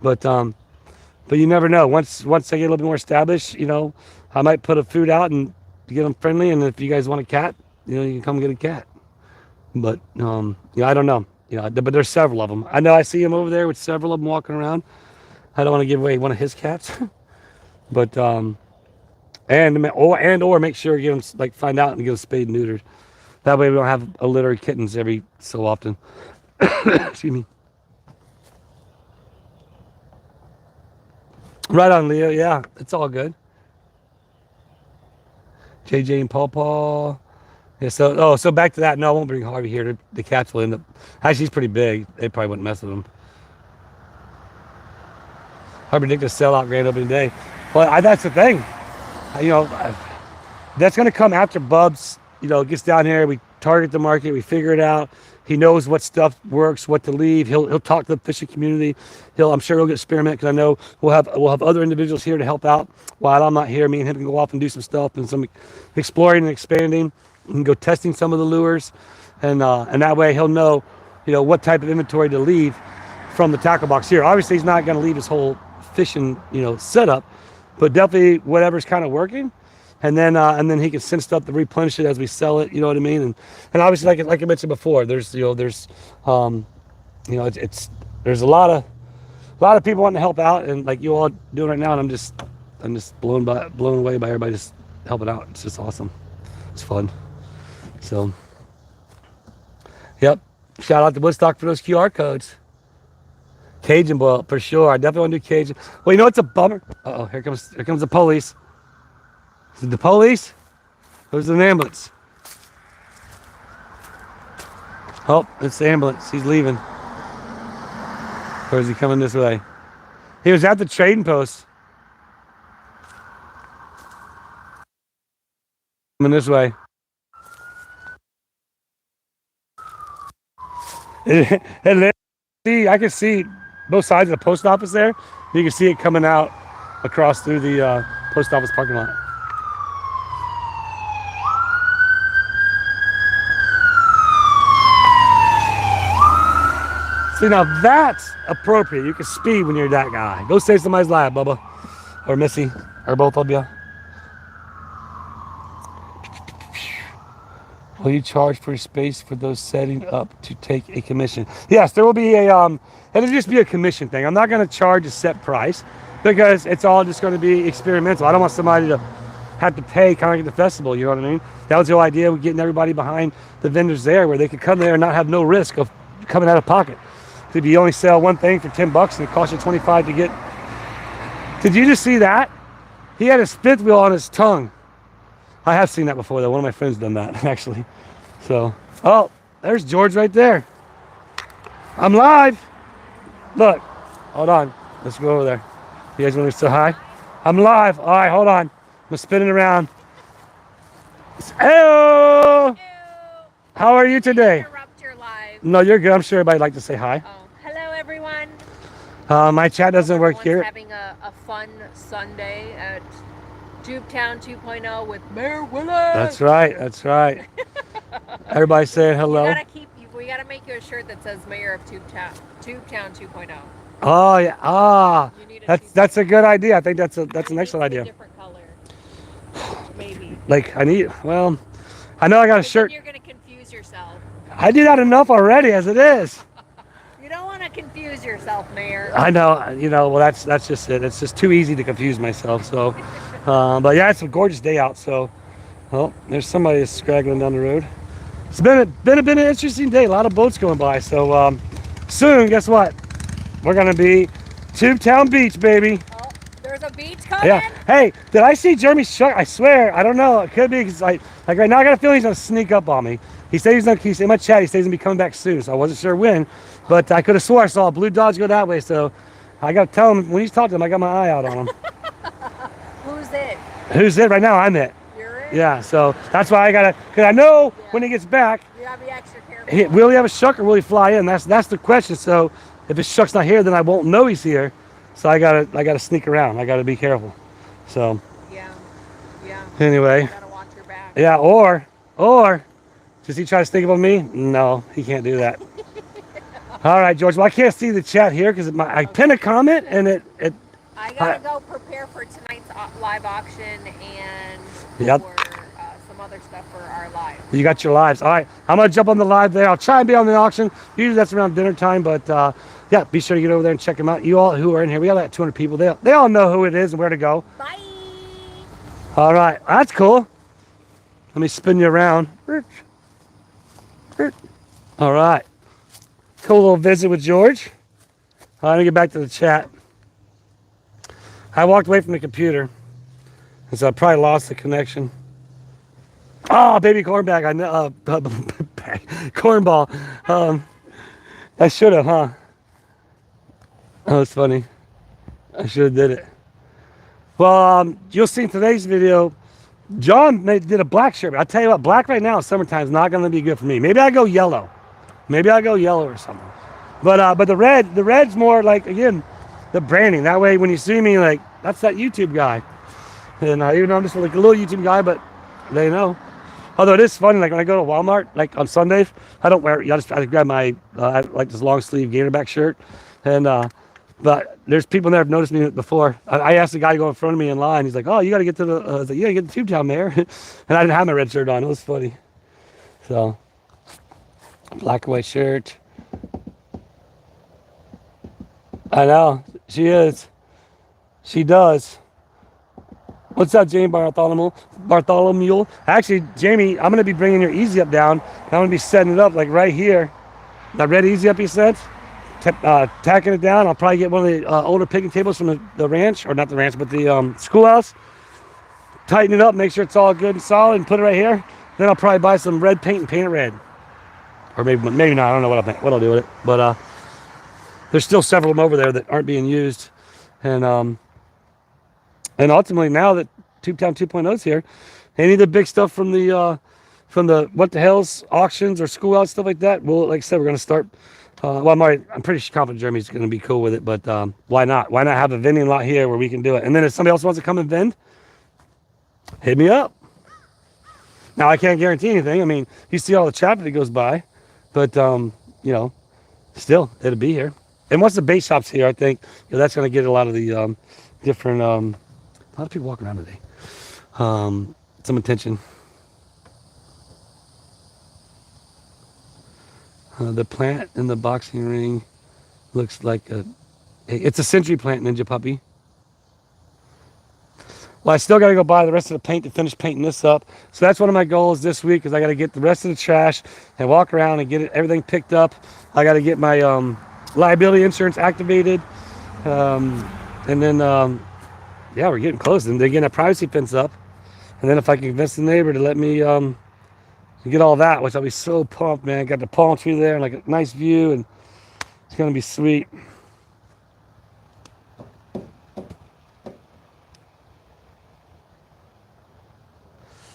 But you never know. Once they get a little bit more established, I might put a food out and get them friendly. And if you guys want a cat, you can come get a cat. But, I don't know. But there's several of them. I know I see him over there with several of them walking around. I don't want to give away one of his cats. But, or make sure you get them, find out and get them spayed and neutered. That way we don't have a litter of kittens every so often. Excuse me. Right on, Leo. Yeah, it's all good. JJ and Paw. Yeah, so back to that. No, I won't bring Harvey here. The cats will end up. Actually, he's pretty big. They probably wouldn't mess with him. Harvey Dick to sell out grand opening day. Well, that's the thing. That's going to come after Bubs, gets down here. We target the market. We figure it out. He knows what stuff works, what to leave. He'll talk to the fishing community. I'm sure he'll get spearmint because I know we'll have other individuals here to help out while I'm not here. Me and him can go off and do some stuff and some exploring and expanding and go testing some of the lures, and that way he'll know, what type of inventory to leave from the tackle box here. Obviously, he's not going to leave his whole fishing, setup, but definitely whatever's kind of working. And then he can send stuff to replenish it as we sell it. You know what I mean? And obviously, like I mentioned before, there's a lot of lot of people wanting to help out, and like you all doing right now, and I'm just blown away by everybody just helping out. It's just awesome. It's fun. So, yep. Shout out to Woodstock for those QR codes. Cajun boil for sure. I definitely want to do Cajun. Well, you know what's a bummer? Uh oh, here comes the police. Is it the police? Who's an ambulance? Oh, it's the ambulance. He's leaving. Or is he coming this way? He was at the trading post. Coming this way. I can see both sides of the post office there. You can see it coming out across through the post office parking lot. See, now that's appropriate. You can speed when you're that guy. Go save somebody's life, Bubba. Or Missy. Or both of you. Will you charge for space for those setting up to take a commission? Yes, there will be a, it'll just be a commission thing. I'm not going to charge a set price because it's all just going to be experimental. I don't want somebody to have to pay kind of like at the festival, you know what I mean? That was the whole idea of getting everybody behind the vendors there where they could come there and not have no risk of coming out of pocket. If you only sell one thing for $10 and it costs you $25 to get. Did you just see that? He had his fifth wheel on his tongue. I have seen that before though. One of my friends done that actually. So, oh, there's George right there. I'm live. Look, hold on. Let's go over there. You guys want to say hi? I'm live. All right, hold on. I'm spinning around. Hello. How are you today? Interrupt your live. No, you're good. I'm sure everybody'd like to say hi. Oh, hello everyone. My chat doesn't work here. Having a fun Sunday at Tubetown 2.0 with Mayor Willis. That's right. That's right. Everybody saying hello. We gotta make you a shirt that says Mayor of Tubetown 2.0. Oh yeah. That's a good idea. I think that's an excellent idea. A different color. Maybe. Like I know I got a shirt. You're gonna confuse yourself. I do that enough already as it is. You don't want to confuse yourself, Mayor. I know. You know. Well, that's just it. It's just too easy to confuse myself. So, but yeah, it's a gorgeous day out. So, well, there's somebody straggling down the road. It's been an interesting day. A lot of boats going by. So soon, guess what? We're gonna be Tubetown Beach, baby. Oh, there's a beach coming. Yeah. Hey, did I see Jeremy's truck? I swear. I don't know. It could be because like right now I got a feeling he's gonna sneak up on me. He said he's in my chat. He says he's gonna be coming back soon. So I wasn't sure when, but I could have swore I saw a blue Dodge go that way. So I gotta tell him when he's talking to him. I got my eye out on him. Who's it? Who's it right now? I'm it. You're it? Yeah. So that's why I gotta, cause I know when he gets back. You gotta be extra careful. Will he have a shuck or will he fly in? That's the question. So if his shuck's not here, then I won't know he's here. So I gotta sneak around. I gotta be careful. So. Yeah. Anyway. You gotta watch your back. Yeah. Or does he try to sneak up on me? No, he can't do that. All right, George. Well, I can't see the chat here because I pinned a comment and it. I gotta go prepare for tonight's live auction and for some other stuff for our live. You got your lives. All right, I'm gonna jump on the live there. I'll try and be on the auction. Usually that's around dinner time, but yeah, be sure to get over there and check them out. You all who are in here, we got like 200 people. They all know who it is and where to go. Bye. All right, that's cool. Let me spin you around. All right. Cool little visit with George. Let me get back to the chat. I walked away from the computer, and so I probably lost the connection. Oh, baby cornbag. I know. Cornball. I should have, huh? Oh, it's funny. I should have did it. Well, you'll see in today's video, John did a black shirt. I'll tell you what, black right now in summertime is not going to be good for me. Maybe I go yellow. Or something. But the red's more like, again, the branding. That way when you see me, like, that's that YouTube guy. And even though I'm just like a little YouTube guy, but they know. Although it is funny, like when I go to Walmart, like on Sundays, I don't wear it. I just grab my, like this long sleeve Gatorback shirt. And, but there's people there have noticed me before. I asked the guy to go in front of me in line. He's like, oh, you got to get to the, I was like, you got to get to Tubetown, Mayor. And I didn't have my red shirt on. It was funny. So, black and white shirt. I know. She is. She does. What's up, Jamie Bartholomew? Actually, Jamie, I'm going to be bringing your Easy Up down. I'm going to be setting it up like right here. That red Easy Up you said? Tacking it down. I'll probably get one of the older picking tables from the ranch, or not the ranch, but the schoolhouse. Tighten it up, make sure it's all good and solid, and put it right here. Then I'll probably buy some red paint and paint it red. Or maybe not. I don't know what I'll do with it. But there's still several of them over there that aren't being used. And ultimately, now that Tubetown 2.0 is here, any of the big stuff from the what the hell's auctions or schoolhouse stuff like that, well, like I said, we're going to start. Well, I'm pretty confident Jeremy's going to be cool with it, but why not? Why not have a vending lot here where we can do it? And then if somebody else wants to come and vend, hit me up. Now, I can't guarantee anything. I mean, you see all the traffic that goes by, but, still, it'll be here. And once the bait shop's here, I think that's going to get a lot of the different, a lot of people walking around today, some attention. The plant in the boxing ring looks like it's a century plant, Ninja Puppy. Well, I still got to go buy the rest of the paint to finish painting this up. So that's one of my goals this week, is I got to get the rest of the trash and walk around and get everything picked up. I got to get my liability insurance activated. And then, yeah, we're getting close. And they're getting a privacy fence up. And then if I can convince the neighbor to let me get all that, which I'll be so pumped, man. Got the palm tree there and like a nice view, and it's going to be sweet.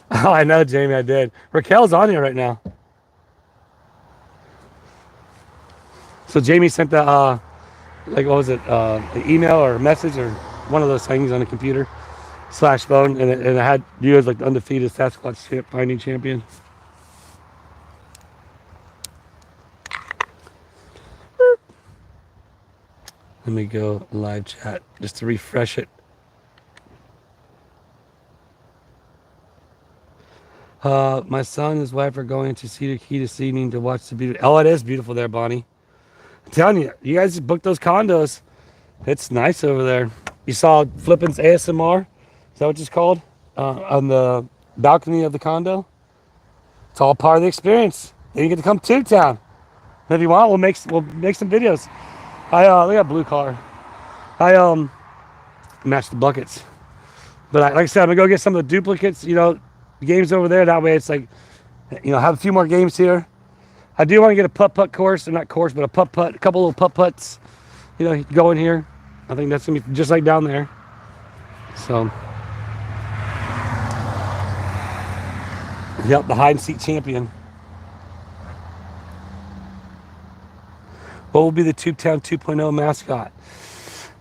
Oh, I know, Jamie, I did. Raquel's on here right now. So Jamie sent the, what was it, an email or a message or one of those things on the computer / phone, and it had you as like the undefeated Sasquatch finding champion. Let me go live chat just to refresh it. My son and his wife are going to Cedar Key this evening to watch the beauty. Oh, it is beautiful there, Bonnie. I'm telling you, you guys booked those condos. It's nice over there. You saw Flippin's ASMR? Is that what it's called? On the balcony of the condo? It's all part of the experience. Then you get to come to town. And if you want, we'll make some videos. Look at blue car. I match the buckets. But like I said, I'm gonna go get some of the duplicates, games over there. That way it's like, have a few more games here. I do want to get a putt course, or not course, but a putt, a couple little putts, go in here. I think that's gonna be just like down there. So, yep, the hide and seek champion. What will be the Tubetown 2.0 mascot?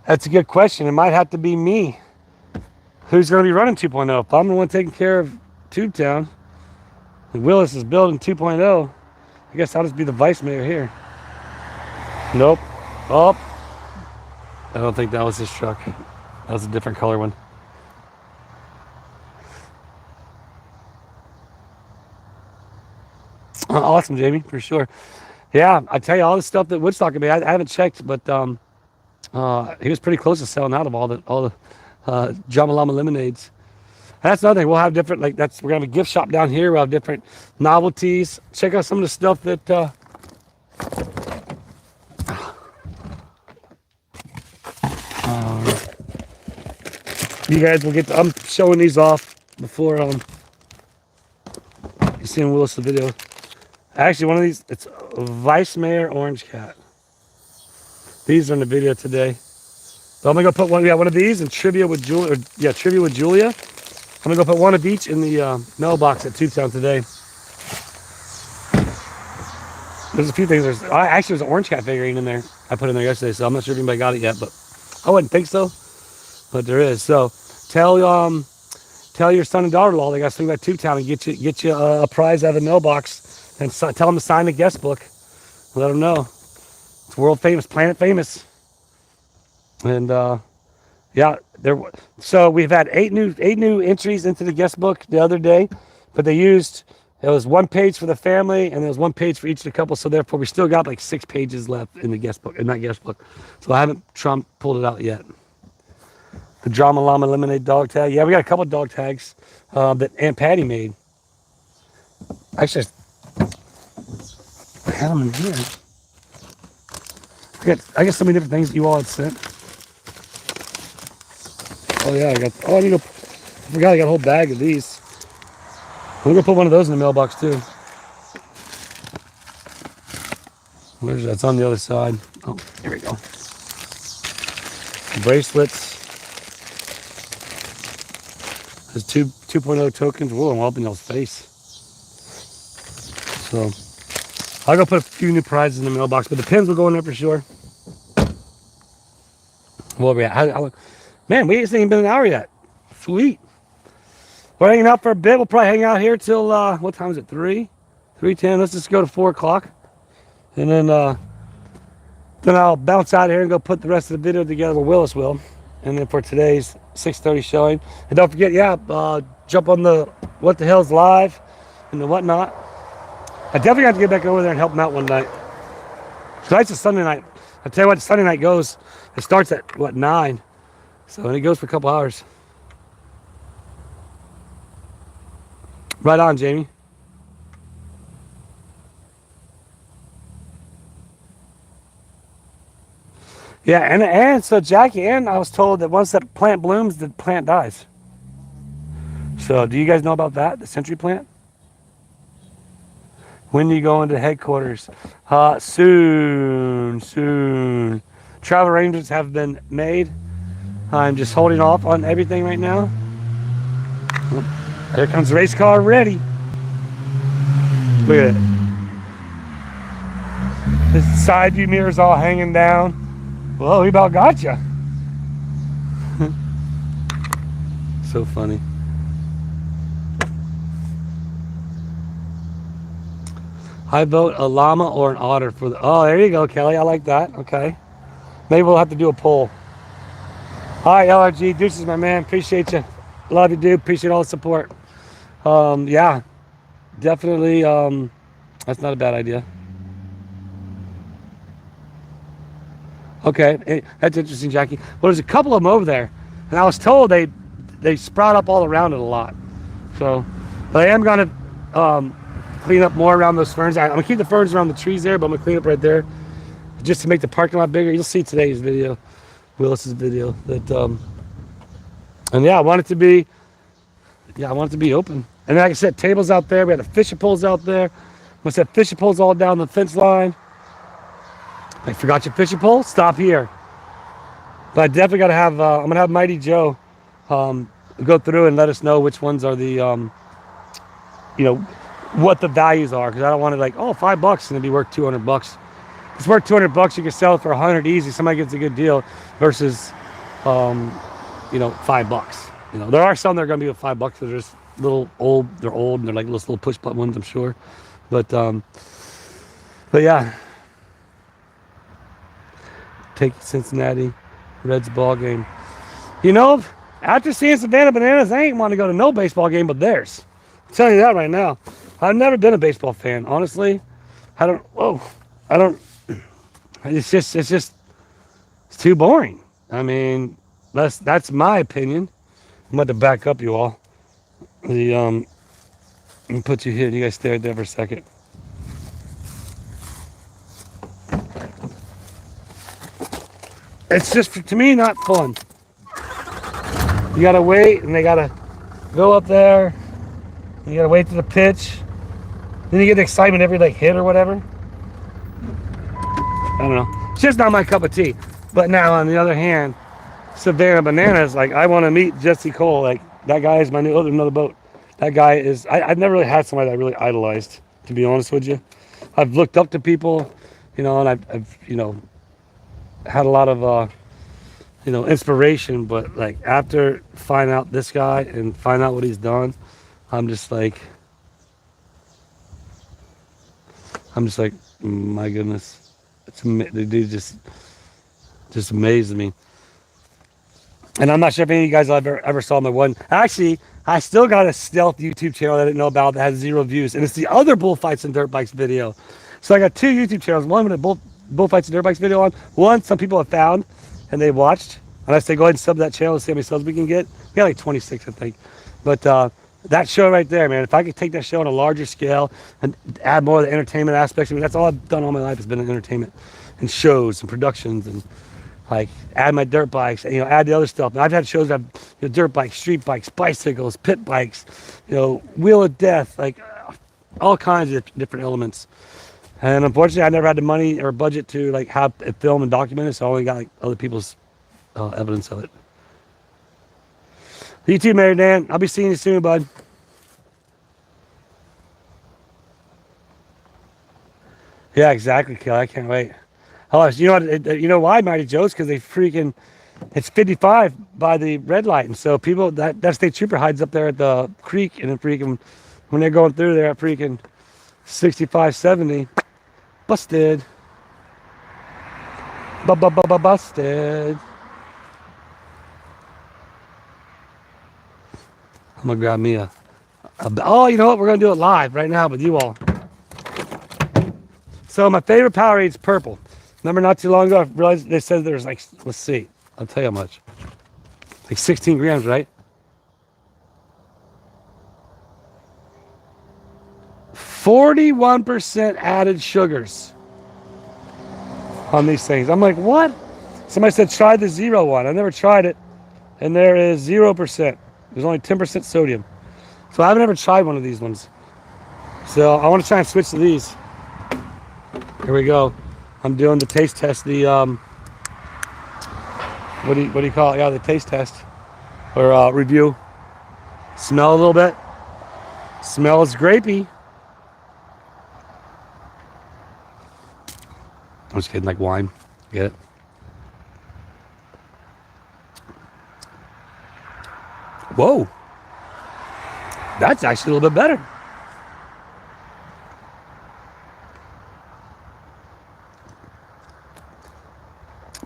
That's a good question. It might have to be me. Who's going to be running 2.0? If I'm the one taking care of Tubetown, and Willis is building 2.0, I guess I'll just be the vice mayor here. Nope. Oh, I don't think that was his truck. That was a different color one. Awesome, Jamie, for sure. Yeah, I tell you, all the stuff that Woodstock can be, I haven't checked, but he was pretty close to selling out of all the Jamalama lemonades. And that's another thing. We'll have different, we're gonna have a gift shop down here. We'll have different novelties. Check out some of the stuff that you guys will get. I'm showing these off before you see in Willis the video. Actually, one of these, it's a Vice Mayor Orange Cat. These are in the video today. So I'm gonna go put one of these in trivia with Julia. Trivia with Julia. I'm gonna go put one of each in the mailbox at Tubetown today. There's a few things. There's an Orange Cat figurine in there. I put in there yesterday, so I'm not sure if anybody got it yet, but I wouldn't think so. But there is. So tell your son and daughter-in-law they got to swing by Tubetown and get you a prize out of the mailbox, and tell them to sign the guest book. Let them know it's world famous, planet famous. And so we've had eight new entries into the guest book the other day, but they used It was 1 page for the family, and there was 1 page for each of the couple. So therefore, we still got like 6 pages left in the guest book, in that guest book. So I haven't pulled it out yet. The Drama Llama Lemonade dog tag. Yeah, we got a couple dog tags that Aunt Patty made. Actually, I had them in here. I got so many different things that you all had sent. Oh yeah, I forgot I got a whole bag of these. I'm gonna put one of those in the mailbox too. Where's that? It's on the other side. Oh, here we go. Bracelets. There's 2.0 tokens. Whoa, I'm all up in y'all's face. So I'll go put a few new prizes in the mailbox, but the pins will go in there for sure. Well, man, we ain't even been an hour yet. Sweet. We're hanging out for a bit. We'll probably hang out here till, what time is it? 3:10. Let's just go to 4 o'clock. And then I'll bounce out of here and go put the rest of the video together with Willis will. And then for today's 6:30 showing. And don't forget, jump on the What the Hell's Live and the whatnot. I definitely have to get back over there and help them out one night. Tonight's a Sunday night. I tell you what, Sunday night goes. It starts at, 9? So, and it goes for a couple hours. Right on, Jamie. Yeah, and so Jackie, and I was told that once that plant blooms, the plant dies. So, do you guys know about that, the century plant? When do you go into headquarters? Soon. Travel arrangements have been made. I'm just holding off on everything right now. Here comes the race car ready. Look at it. The side view mirrors all hanging down. Whoa, he about got you. So funny. I vote a llama or an otter for the... Oh, there you go, Kelly. I like that. Okay. Maybe we'll have to do a poll. All right, LRG. Deuces, my man. Appreciate you. Love you, dude. Appreciate all the support. Yeah. Definitely. That's not a bad idea. Okay. That's interesting, Jackie. Well, there's a couple of them over there. And I was told they sprout up all around it a lot. So, but I am going to... clean up more around those ferns. I'm gonna keep the ferns around the trees there, but I'm gonna clean up right there just to make the parking lot bigger. You'll see today's video, Willis's video, that and yeah, I want it to be open. And like I said, tables out there. We have the fishing poles out there. We set fishing poles all down the fence line. I forgot your fishing pole. Stop here. But I definitely gotta have. I'm gonna have Mighty Joe go through and let us know which ones are the what the values are, because I don't want to $5 and it'd be worth $200. It's worth $200. You can sell it for $100 easy. Somebody gets a good deal versus $5. There are some that are going to be with $5. They're just little old. They're old and they're like little push button ones, I'm sure. But yeah. Take Cincinnati Reds ball game. After seeing Savannah Bananas, I ain't want to go to no baseball game but theirs. I'm telling you that right now. I've never been a baseball fan, honestly. It's too boring. I mean, that's my opinion. I'm about to back up, you all. Let me put you here. You guys stay right there for a second. It's just, to me, not fun. You gotta wait, and they gotta go up there. You gotta wait for the pitch. Then you get the excitement every hit or whatever. I don't know. It's just not my cup of tea. But now, on the other hand, Savannah Bananas, I want to meet Jesse Cole. That guy is my another boat. That guy is... I've never really had somebody that I really idolized, to be honest with you. I've looked up to people, and I've had a lot of, inspiration. But, after finding out this guy and find out what he's done, I'm just like, my goodness, the dude just amazed me. And I'm not sure if any of you guys ever saw my one. Actually, I still got a stealth YouTube channel that I didn't know about that has 0 views, and it's the other bullfights and dirt bikes video. So I got 2 YouTube channels. One with a bullfights and dirt bikes video on. One some people have found and they watched, and I say go ahead and sub that channel and see how many subs we can get. We got like 26, I think. But that show right there, man, if I could take that show on a larger scale and add more of the entertainment aspects, I mean, that's all I've done all my life has been in entertainment and shows and productions, and like add my dirt bikes, and, add the other stuff. And I've had shows that have dirt bikes, street bikes, bicycles, pit bikes, wheel of death, like all kinds of different elements. And unfortunately, I never had the money or budget to like have it film and document it, so I only got like other people's evidence of it. You too, Mary Dan. I'll be seeing you soon, bud. Yeah, exactly, Kelly. I can't wait. Oh, you know why, Mighty Joe's? Because it's 55 by the red light, and so people that state trooper hides up there at the creek, and then when they're going through there at 65, 70, busted. Busted. I'm gonna grab me oh, you know what? We're gonna do it live right now with you all. So my favorite Powerade is purple. Remember not too long ago, I realized they said there's like, let's see, I'll tell you how much. Like 16 grams, right? 41% added sugars on these things. I'm like, what? Somebody said try the 0 one. I never tried it, and there is 0%. There's only 10% sodium. So I haven't ever tried one of these ones. So I want to try and switch to these. Here we go. I'm doing the taste test. The what do you call it? Yeah, the taste test or review. Smell a little bit. Smells grapey. I'm just kidding, like wine. Get it? Whoa. That's actually a little bit better.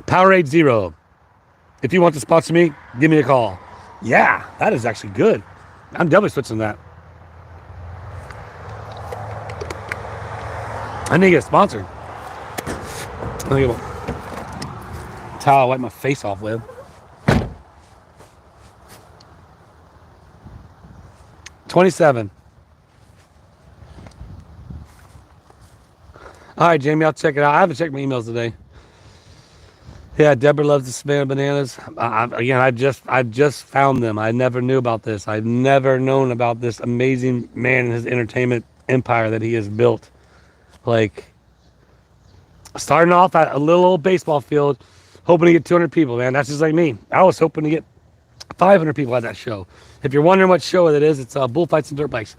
Powerade 0. If you want to sponsor me, give me a call. Yeah, that is actually good. I'm definitely switching that. I need to get sponsored. Let me get a towel to wipe my face off with. 27. All right, Jamie, I'll check it out. I haven't checked my emails today. Yeah, Deborah loves the Savannah bananas. I just found them. I never knew about this. I've never known about this amazing man and his entertainment empire that he has built. Like, starting off at a little old baseball field, hoping to get 200 people, man. That's just like me. I was hoping to get 500 people at that show. If you're wondering what show it is, it's Bullfights and Dirt Bikes.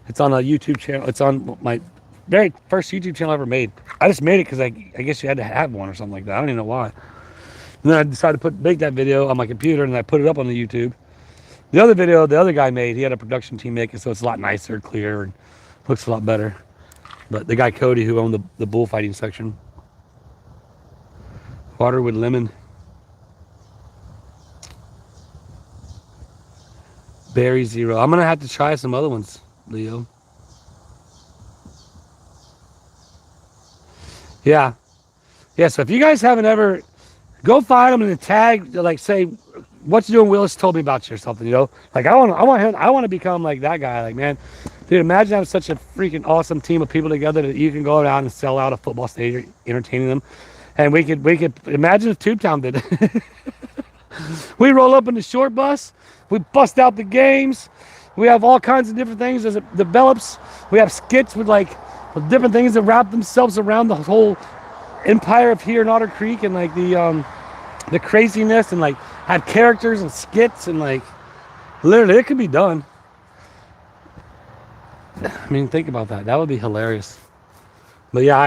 It's on a YouTube channel. It's on my very first YouTube channel I ever made. I just made it because I guess you had to have one or something like that. I don't even know why. And then I decided to make that video on my computer, and I put it up on the YouTube. The other video, the other guy made, he had a production team make it, so it's a lot nicer, clearer, and looks a lot better. But the guy Cody, who owned the bullfighting section. Water with lemon. Berry 0. I'm going to have to try some other ones, Leo. Yeah. Yeah, so if you guys haven't ever, go find them and then tag, like say, what you doing, Willis told me about you or something, Like I want to become like that guy. Like, man, dude, imagine having such a freaking awesome team of people together that you can go around and sell out a football stadium, entertaining them. And we could imagine if Tubetown did it. We roll up in the short bus. We bust out the games. We have all kinds of different things as it develops. We have skits with different things that wrap themselves around the whole empire of here in Otter Creek, and like the craziness, and like have characters and skits, and like literally it could be done. I mean, think about that. That would be hilarious. But yeah,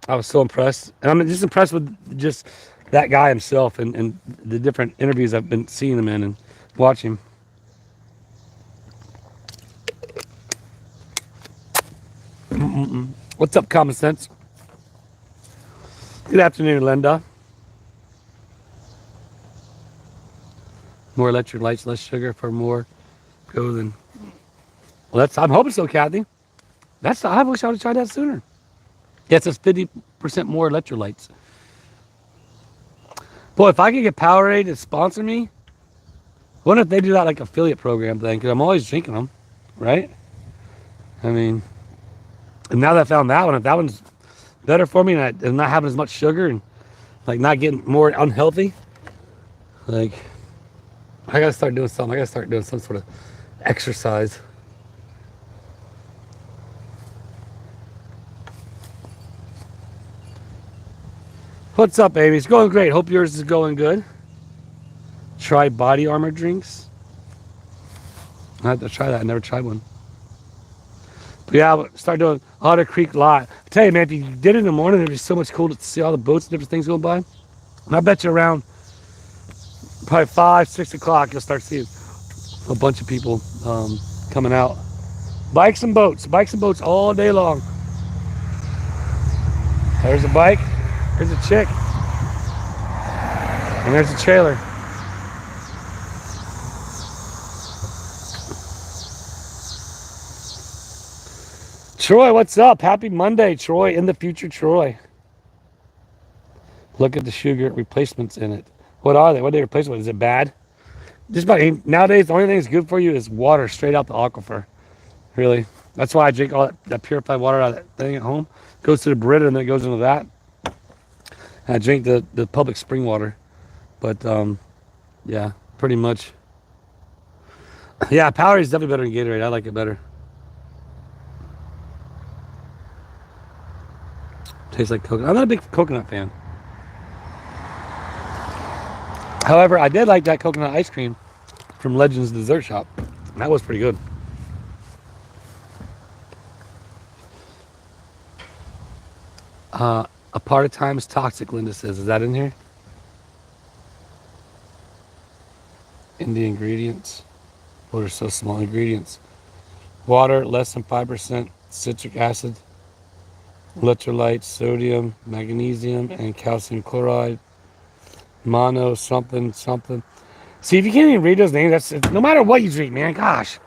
I was so impressed, and I'm just impressed with just that guy himself and the different interviews I've been seeing him in and watching. What's up, Common Sense? Good afternoon, Linda. More electric lights, less sugar for more go then. Well, I'm hoping so, Kathy. I wish I would have tried that sooner. Yes, it's 50% more electrolytes. Boy, if I could get Powerade to sponsor me, wonder if they do that like affiliate program thing, because I'm always drinking them, right? I mean, and now that I found that one, if that one's better for me and not having as much sugar and like not getting more unhealthy, like I gotta start doing something. I gotta start doing some sort of exercise. What's up, Amy? It's going great. Hope yours is going good. Try body armor drinks. I have to try that. I never tried one. But yeah, start doing Otter Creek Lot. I tell you, man, if you did it in the morning, it'd be so much cool to see all the boats and different things going by. And I bet you around probably 5, 6 o'clock, you'll start seeing a bunch of people coming out. Bikes and boats all day long. There's a bike. There's a chick. And there's a trailer. Troy, what's up? Happy Monday, Troy. In the future, Troy. Look at the sugar replacements in it. What are they? What are they replaced with? Is it bad? Just about nowadays, the only thing that's good for you is water straight out the aquifer. Really. That's why I drink all that purified water out of that thing at home. It goes to the Brita and then it goes into that. And I drink the public spring water. But, yeah, pretty much. Yeah, Powerade is definitely better than Gatorade. I like it better. Tastes like coconut. I'm not a big coconut fan. However, I did like that coconut ice cream from Legends Dessert Shop. That was pretty good. A part of time is toxic, Linda says. Is that in here? In the ingredients. What are so small ingredients? Water, less than 5%, citric acid, electrolytes, sodium, magnesium, and calcium chloride. Mono something. See, if you can't even read those names, that's no matter what you drink, man. Gosh.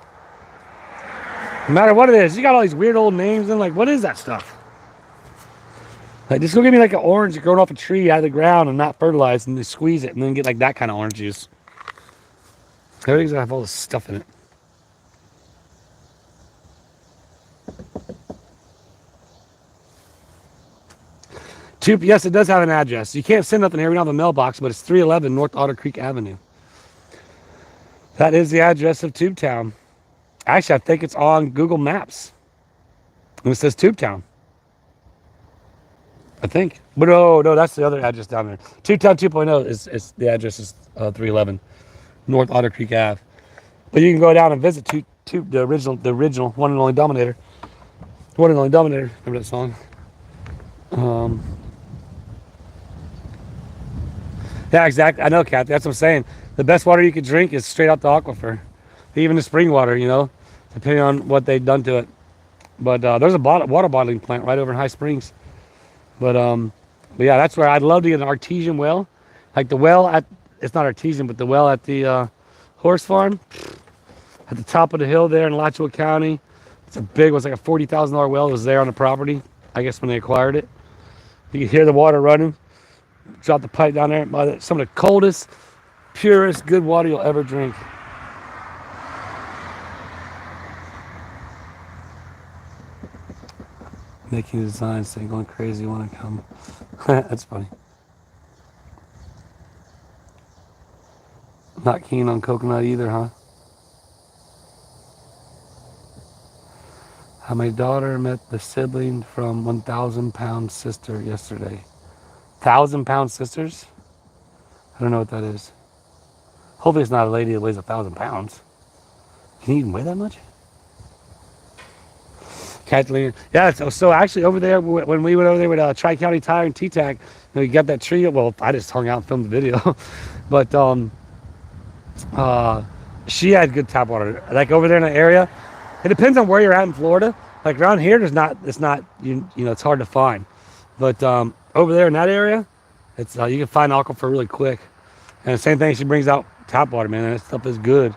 No matter what it is, you got all these weird old names and like, what is that stuff? Like, just go get me like an orange growing off a tree out of the ground and not fertilized, and then squeeze it and then get like that kind of orange juice. Everything's gonna have all this stuff in it. Yes, it does have an address. You can't send nothing here. We don't have a mailbox, but it's 311 North Otter Creek Avenue. That is the address of Tubetown. Actually, I think it's on Google Maps. And it says Tubetown. I think. But no, that's the other address down there. Tubetown 2.0 is the address is 311 North Otter Creek Ave. But you can go down and visit the original One and Only Dominator. One and Only Dominator. Remember that song? Yeah, exactly. I know, Kathy. That's what I'm saying. The best water you can drink is straight out the aquifer. Even the spring water, you know, depending on what they've done to it. But there's a water bottling plant right over in High Springs. But yeah, that's where I'd love to get an artesian well. Like the well it's not artesian, but the well at the horse farm. At the top of the hill there in Alachua County. It's a big, it was like a $40,000 well. It was there on the property, I guess, when they acquired it. You can hear the water running. Drop the pipe down there. Some of the coldest, purest, good water you'll ever drink. Making designs, saying going crazy, want to come. That's funny. Not keen on coconut either, huh? My daughter met the sibling from 1,000-pound sister yesterday. 1,000-pound sisters? I don't know what that is. Hopefully it's not a lady that weighs 1,000 pounds. Can you even weigh that much? Kathleen. Yeah, so actually over there, when we went over there with Tri-County Tire and T-Tac, we got that tree. Well, I just hung out and filmed the video. But she had good tap water. Like over there in the area, it depends on where you're at in Florida. Like around here, it's not you know, it's hard to find. But over there in that area, it's you can find aquifer really quick. And the same thing, she brings out tap water, man. That stuff is good.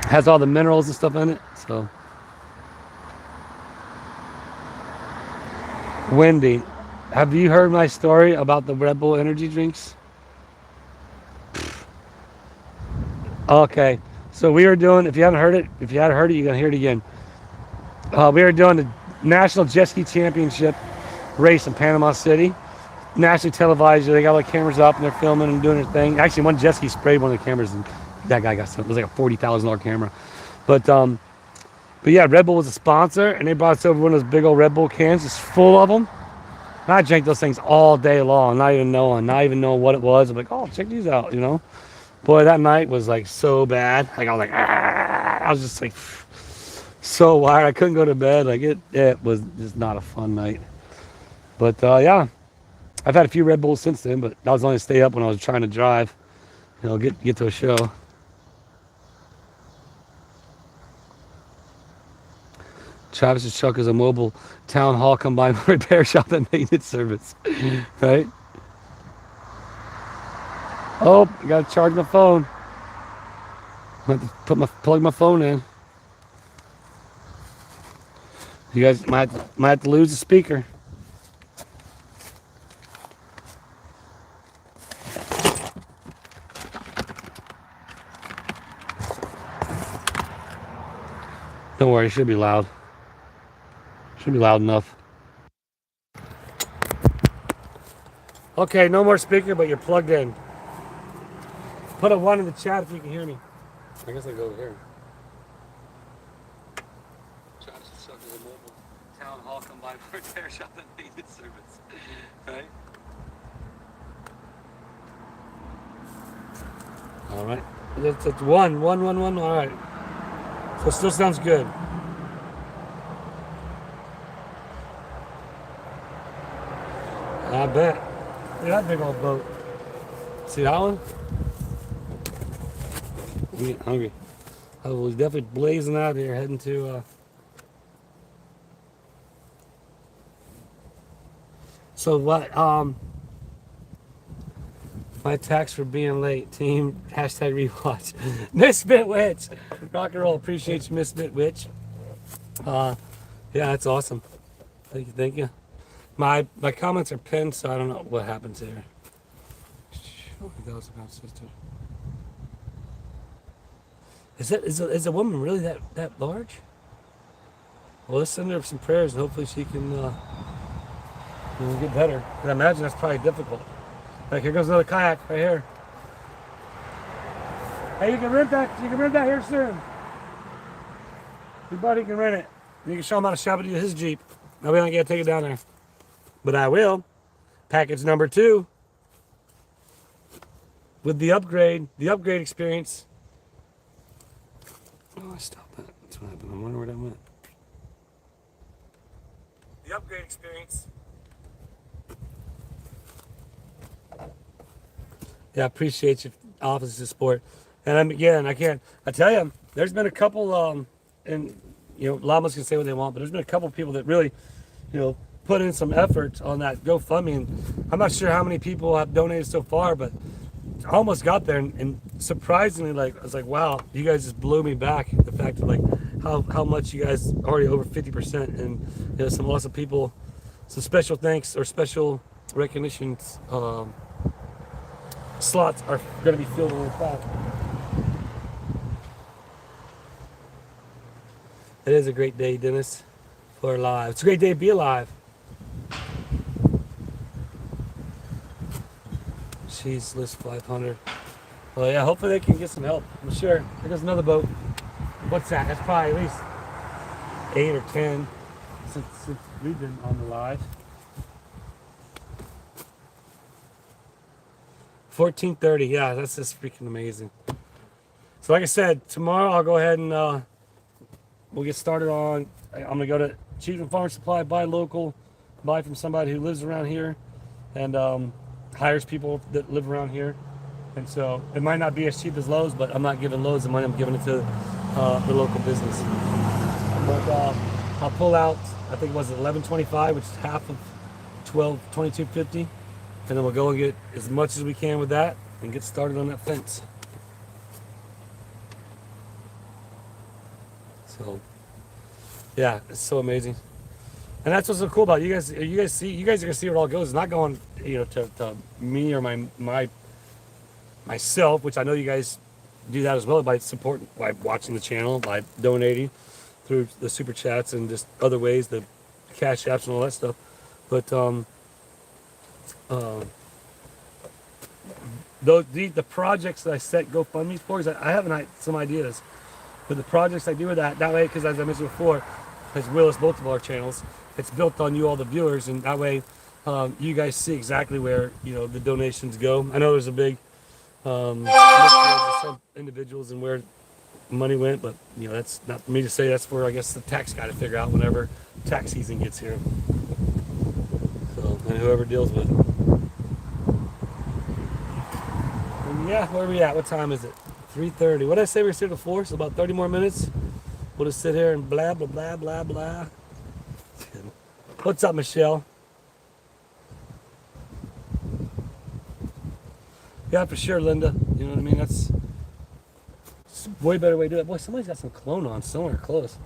Has all the minerals and stuff in it. So, Wendy, have you heard my story about the Red Bull energy drinks? Okay, so we were doing. If you haven't heard it, you're gonna hear it again. We were doing the National Jet Ski Championship race in Panama City. Nationally televised. They got like cameras up and they're filming and doing their thing. Actually, one jet ski sprayed one of the cameras and that guy got something. It was like a $40,000 camera. But yeah, Red Bull was a sponsor and they brought us over one of those big old Red Bull cans, just full of them. And I drank those things all day long, not even knowing what it was. I'm like, oh, check these out, you know. Boy, that night was like so bad. Like I was like, I was just like so wired. I couldn't go to bed. Like it was just not a fun night. But yeah. I've had a few Red Bulls since then, but that was only to stay up when I was trying to drive, you know, get to a show. Travis's truck is a mobile town hall combined with repair shop and maintenance service, right? Oh, I gotta charge my phone. I have to plug my phone in. You guys might have to lose the speaker. Don't worry, it should be loud. Should be loud enough. Okay, no more speaker, but you're plugged in. Put a 1 in the chat if you can hear me. I guess I go over here. Travis's truck is a mobile town hall combined with repair shop and maintenance service, right? All right. It's 1. All right. So it still sounds good. I bet. Look at that big old boat. See that one? I'm getting hungry. I was definitely blazing out here, heading to. So what? My tax for being late. Team hashtag rewatch. Misfit Witch. Rock and roll. Appreciate you, Misfit Witch. Yeah, that's awesome. Thank you. My comments are pinned, so I don't know what happens here. That was about sister. Is a woman really that large? Well, let's send her some prayers and hopefully she can get better. And I imagine that's probably difficult. Like, here goes another kayak right here. Hey, you can rent that here soon. Your buddy can rent it. You can show him how to shop it to his Jeep. Now we don't get to take it down there. But I will. Package number 2. With the upgrade experience. Oh, I stopped that. That's what happened. I wonder where that went. The upgrade experience. Yeah, I appreciate your office's support. And I tell you, there's been a couple, and, you know, llamas can say what they want, but there's been a couple people that really, you know, put in some effort on that GoFundMe. And I'm not sure how many people have donated so far, but I almost got there. And surprisingly, like, I was like, wow, you guys just blew me back. The fact of, like, how much you guys already over 50%. And, you know, some awesome people, some special thanks or special recognitions, slots are going to be filled really fast. It is a great day, Dennis, for alive. It's a great day to be alive. Cheese list 500. Well, yeah, hopefully they can get some help. I'm sure. There goes another boat. What's that? That's probably at least 8 or 10 since we've been on the live. 14:30. Yeah, that's just freaking amazing. So like I said, tomorrow I'll go ahead and we'll get started on. I'm gonna go to Cheatham Farm Supply, buy local, buy from somebody who lives around here, and hires people that live around here. And so it might not be as cheap as Lowe's, but I'm not giving Lowe's the money. I'm giving it to the local business. But I'll pull out. I think it was $11.25, which is half of $22.50, and then we'll go and get as much as we can with that and get started on that fence. So yeah, it's so amazing. And that's what's so cool about it. You guys are gonna see where it all goes. It's not going, to me or myself, which I know you guys do that as well by supporting, by watching the channel, by donating through the super chats and just other ways, the cash apps and all that stuff. But the projects that I set GoFundMe for, is I have some ideas, but the projects I do with that way, because as I mentioned before, as well as both of our channels, it's built on you, all the viewers, and that way you guys see exactly where the donations go. I know there's a big some individuals and where money went, but that's not for me to say. That's for, I guess, the tax guy to figure out whenever tax season gets here. So, and whoever deals with it. And yeah, where are we at? What time is it? 3:30. What did I say we were sitting before? So about 30 more minutes. We'll just sit here and blah blah blah blah blah. What's up, Michelle? Yeah, for sure, Linda. You know what I mean? That's a way better way to do it. Boy, somebody's got some cologne on somewhere close.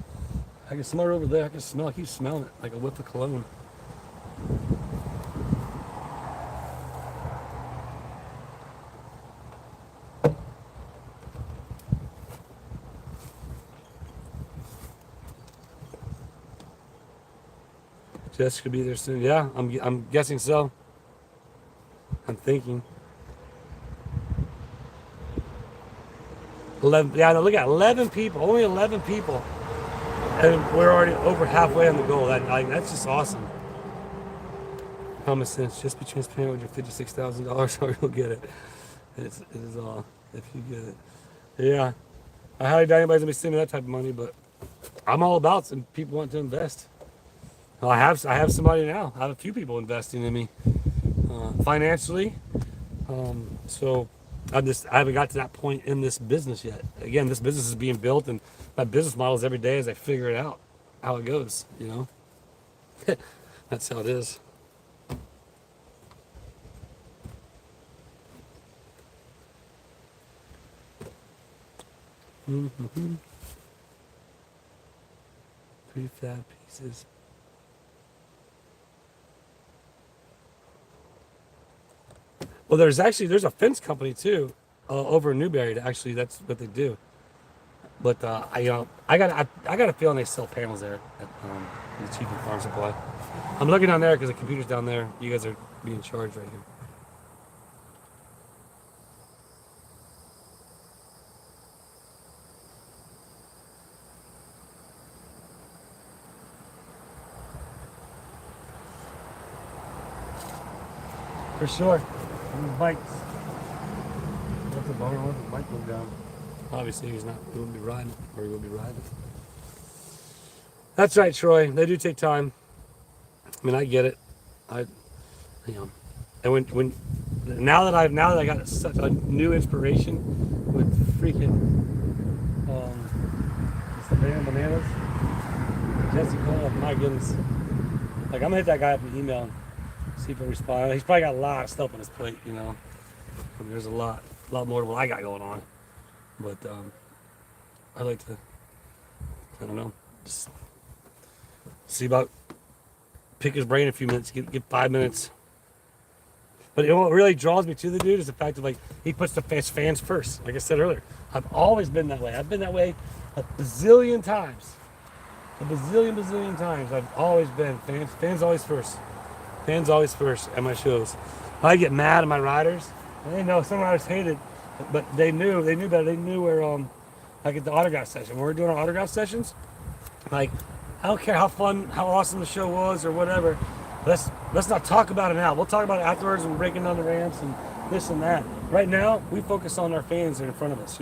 I can smell it over there. I can smell. I keep smelling it like a whiff of cologne. Jess could be there soon. Yeah, I'm guessing so. I'm thinking. 11. Yeah, look at 11 people. Only 11 people, and we're already over halfway on the goal. That's just awesome. Common sense. Just be transparent with your $56,000, or you'll get it. It is all if you get it. Yeah, I highly doubt anybody's gonna be sending me that type of money, but I'm all about some people want to invest. Well, I have somebody now. I have a few people investing in me financially. So I haven't got to that point in this business yet. Again, this business is being built, and my business model is every day as I figure it out, how it goes. That's how it is. Mm-hmm. Prefab pieces. Well, there's a fence company too, over in Newberry. That's what they do. But I got a feeling they sell panels there at the Cheap and Farm Supply. I'm looking down there because the computer's down there. You guys are being charged right here. For sure. Bikes. That's a bummer when the bike went down. Obviously, he wouldn't be riding, or he will be riding. That's right, Troy. They do take time. I mean, I get it. And now that I got such a new inspiration with freaking bananas, Jesse Cole, my goodness. Like, I'm gonna hit that guy up in email and see if he'll respond. He's probably got a lot of stuff on his plate, I mean, there's a lot more than what I got going on. But I like to, I don't know, just see about pick his brain a few minutes, get 5 minutes. But what really draws me to the dude is the fact of, he puts the fans first. Like I said earlier, I've always been that way. I've been that way a bazillion times. A bazillion times. I've always been fans always first. Fans always first at my shows. I get mad at my riders. They know some riders hate it, but they knew better. They knew where at the autograph session. When we're doing our autograph sessions, I don't care how fun, how awesome the show was or whatever. Let's not talk about it now. We'll talk about it afterwards and breaking down the ramps and this and that. Right now, we focus on our fans that are in front of us.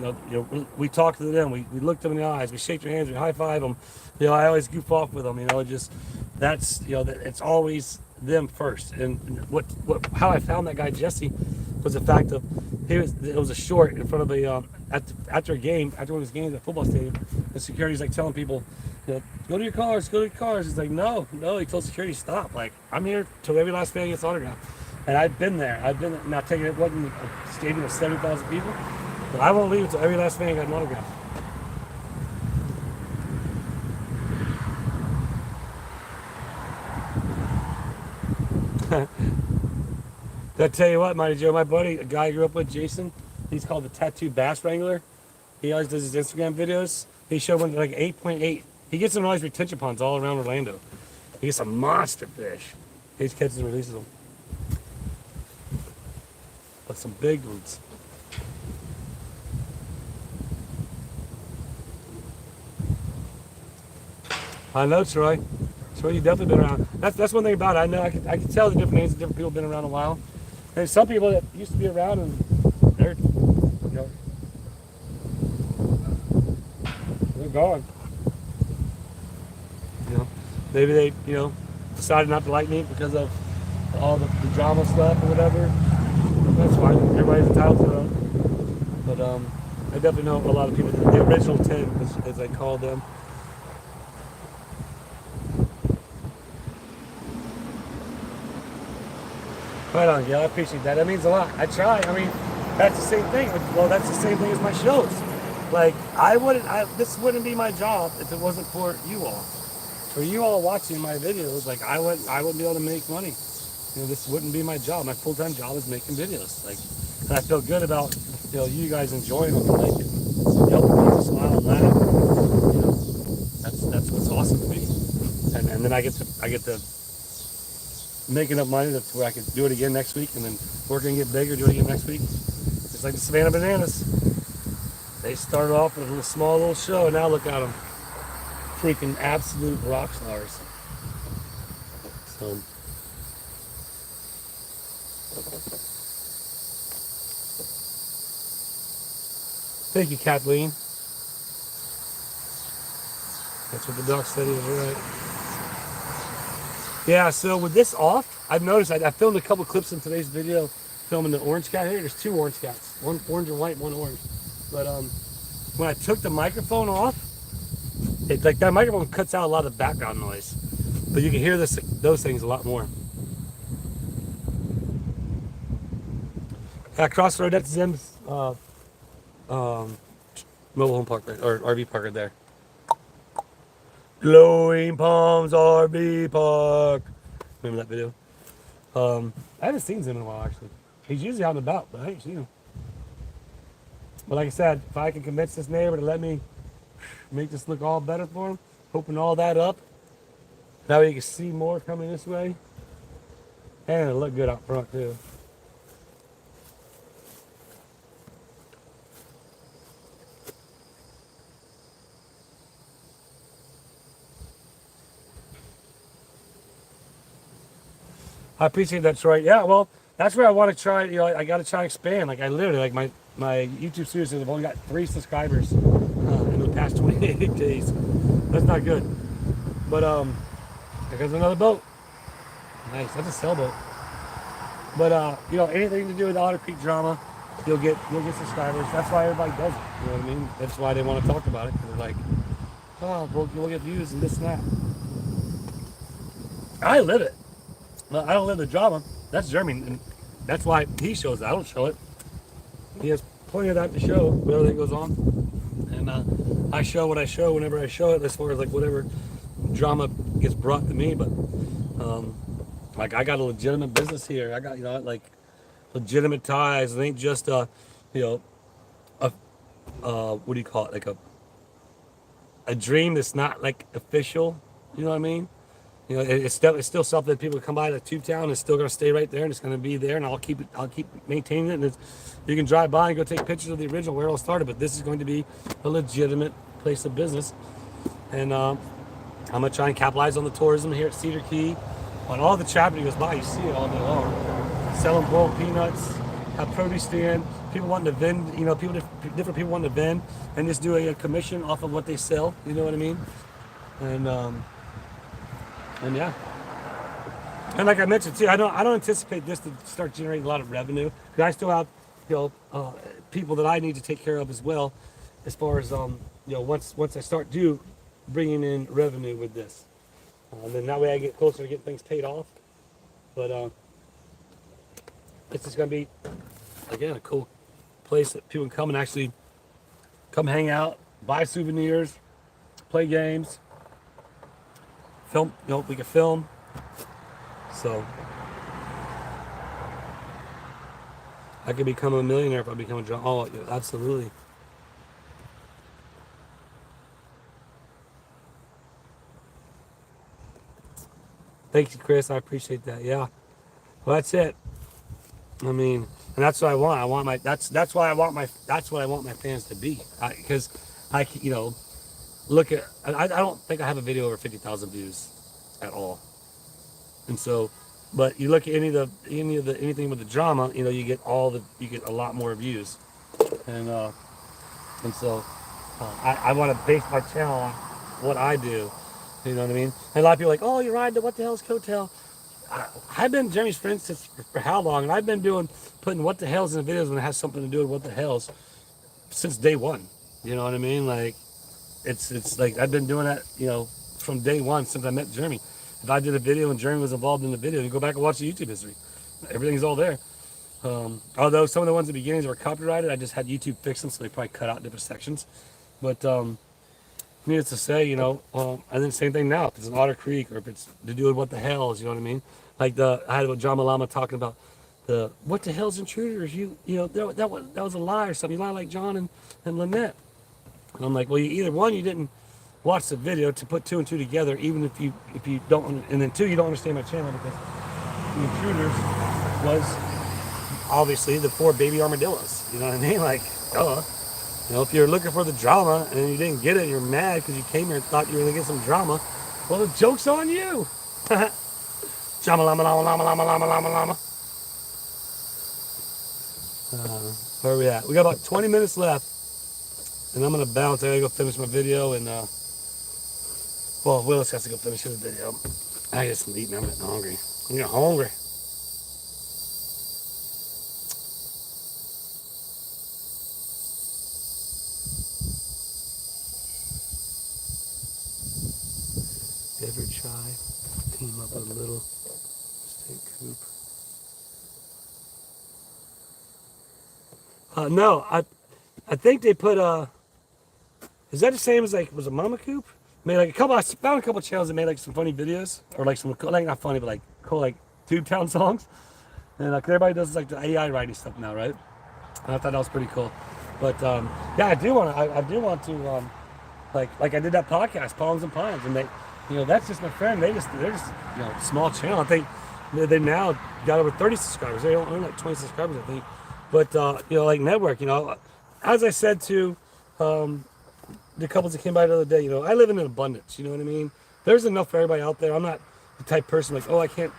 We talk to them. We look them in the eyes. We shake their hands. We high five them. I always goof off with them. It's always them first. And how I found that guy Jesse was the fact of it was a short in front of after one of his games at a football stadium. The security's telling people, go to your cars. He's like, no. He told security, stop. I'm here till every last fan gets autographed. And I've been there. Now taking it wasn't a stadium of 70,000 people, but I won't leave until every last fan got an autograph. I tell you what, Mighty Joe, my buddy, a guy I grew up with, Jason, he's called the Tattoo Bass Wrangler. He always does his Instagram videos. He showed one like 8.8. He gets them in all these retention ponds all around Orlando. He gets some monster fish. He just catches and releases them. But some big ones. I know, Troy. Troy, you've definitely been around. That's one thing about it. I know I can tell the different names of different people have been around a while. There's some people that used to be around and they're gone. Maybe they, decided not to like me because of all the drama stuff or whatever. That's fine. Everybody's entitled to it. But I definitely know a lot of people. The original 10, as I call them. Right on, yeah, I appreciate that. That means a lot. I try. I mean, that's the same thing. Well, that's the same thing as my shows. Like, this wouldn't be my job if it wasn't for you all. For you all watching my videos, like, I wouldn't be able to make money. This wouldn't be my job. My full-time job is making videos. Like, and I feel good about, you guys enjoying them and like helping people smile and laugh. That's what's awesome to me. And then I get to make enough money to where I can do it again next week, and then work and get bigger, do it again next week. Just like the Savannah Bananas. They started off with a small little show, and now look at them. Freaking absolute rock stars. So. Thank you, Kathleen. That's what the doc said, he was right. Yeah, so with this off, I've noticed I filmed a couple clips in today's video filming the orange cat here. There's 2 orange cats. One orange and white, one orange. But when I took the microphone off, like that microphone cuts out a lot of background noise. But you can hear those things a lot more. Across the road, that's Zim's mobile home park, right, or RV park right there. Glowing Palms RV Park. Remember that video? I haven't seen Zim in a while, actually. He's usually out and about, but I ain't seen him. But like I said, if I can convince this neighbor to let me make this look all better for him, open all that up, that way you can see more coming this way, and it'll look good out front too. I appreciate that, Troy. Yeah, well, that's where I want to try. I got to try to expand. Like I literally, like my YouTube series has only got 3 subscribers in the past 28 days. That's not good. But there goes another boat. Nice. That's a sailboat. But anything to do with the Otter Creek drama, you'll get subscribers. That's why everybody does it. You know what I mean? That's why they want to talk about it, because they're like, oh, we'll get views and this and that. I live it. I don't live the drama. That's Jeremy, and that's why he shows it. I don't show it. He has plenty of that to show when everything goes on, and I show what I show whenever I show it, as far as like whatever drama gets brought to me. But like I got a legitimate business here. I got like legitimate ties. It ain't just what do you call it? Like a dream that's not like official. You know what I mean? It's still something that people come by the tube town. It's still going to stay right there, and it's going to be there, and I'll keep maintaining it. And you can drive by and go take pictures of the original where it all started. But this is going to be a legitimate place of business, and I'm going to try and capitalize on the tourism here at Cedar Key. On all the traffic that goes by, you see it all day long. Selling boiled peanuts, have produce stand. People wanting to vend, different people wanting to vend, and just do a commission off of what they sell. You know what I mean? And yeah, and like I mentioned too, I don't anticipate this to start generating a lot of revenue, because I still have people that I need to take care of as well, as far as once I start bringing in revenue with this, then that way I get closer to getting things paid off. But it's just gonna be again a cool place that people can come and actually come hang out, buy souvenirs, play games. Film, we can film. So I could become a millionaire if I become a drama. Oh, absolutely. Thank you, Chris. I appreciate that. Yeah. Well, that's it. I mean, and that's what I want. I want my. That's why I want my. That's what I want my fans to be. Because look at. I don't think I have a video over 50,000 views, at all. And so, but you look at anything with the drama, you get a lot more views, and so I want to base my channel on what I do. You know what I mean? And a lot of people are like, oh, you're riding the What the Hell's coattail. I've been Jeremy's friend since for how long? And I've been putting What the Hells in the videos when it has something to do with What the Hells since day one. You know what I mean? Like, it's like I've been doing that, from day one since I met Jeremy. If I did a video and Jeremy was involved in the video, you go back and watch the YouTube history. Everything's all there. Although some of the ones at the beginnings were copyrighted, I just had YouTube fix them, so they probably cut out different sections. But needless to say, and then same thing now. If it's an Otter Creek or if it's to do with What the Hells, you know what I mean? Like I had a John Malama talking about the What the Hell's intruders. That was a lie or something. You lie like John and Lynette. And I'm like, well, you didn't watch the video to put two and two together, even if you don't, and then two, you don't understand my channel, because the intruders was obviously the 4 baby armadillos. You know what I mean? Like, duh. If you're looking for the drama and you didn't get it, you're mad because you came here and thought you were gonna get some drama. Well, the joke's on you. Drama, llama, llama, llama, llama, llama, llama, llama. Where are we at? We got about 20 minutes left, and I'm gonna bounce. I gotta go finish my video, and well, Willis has to go finish his video. I get some eating. I'm getting hungry. I'm getting hungry. Ever try team up a little steak coop? No, I think they put is that the same as was a mama coop? Made like I found a couple channels that made like some funny videos, or like some like not funny but like cool like Tube Town songs, and like everybody does like the AI writing stuff now, right? And I thought that was pretty cool. But yeah, I do want to like I did that podcast, Palms and Pines, and they, that's just my friend. They're just small channel. I think they now got over 30 subscribers. They only like 20 subscribers, I think. But like network, as I said to the couples that came by the other day, I live in an abundance. You know what I mean? There's enough for everybody out there. I'm not the type of person like, oh, I can't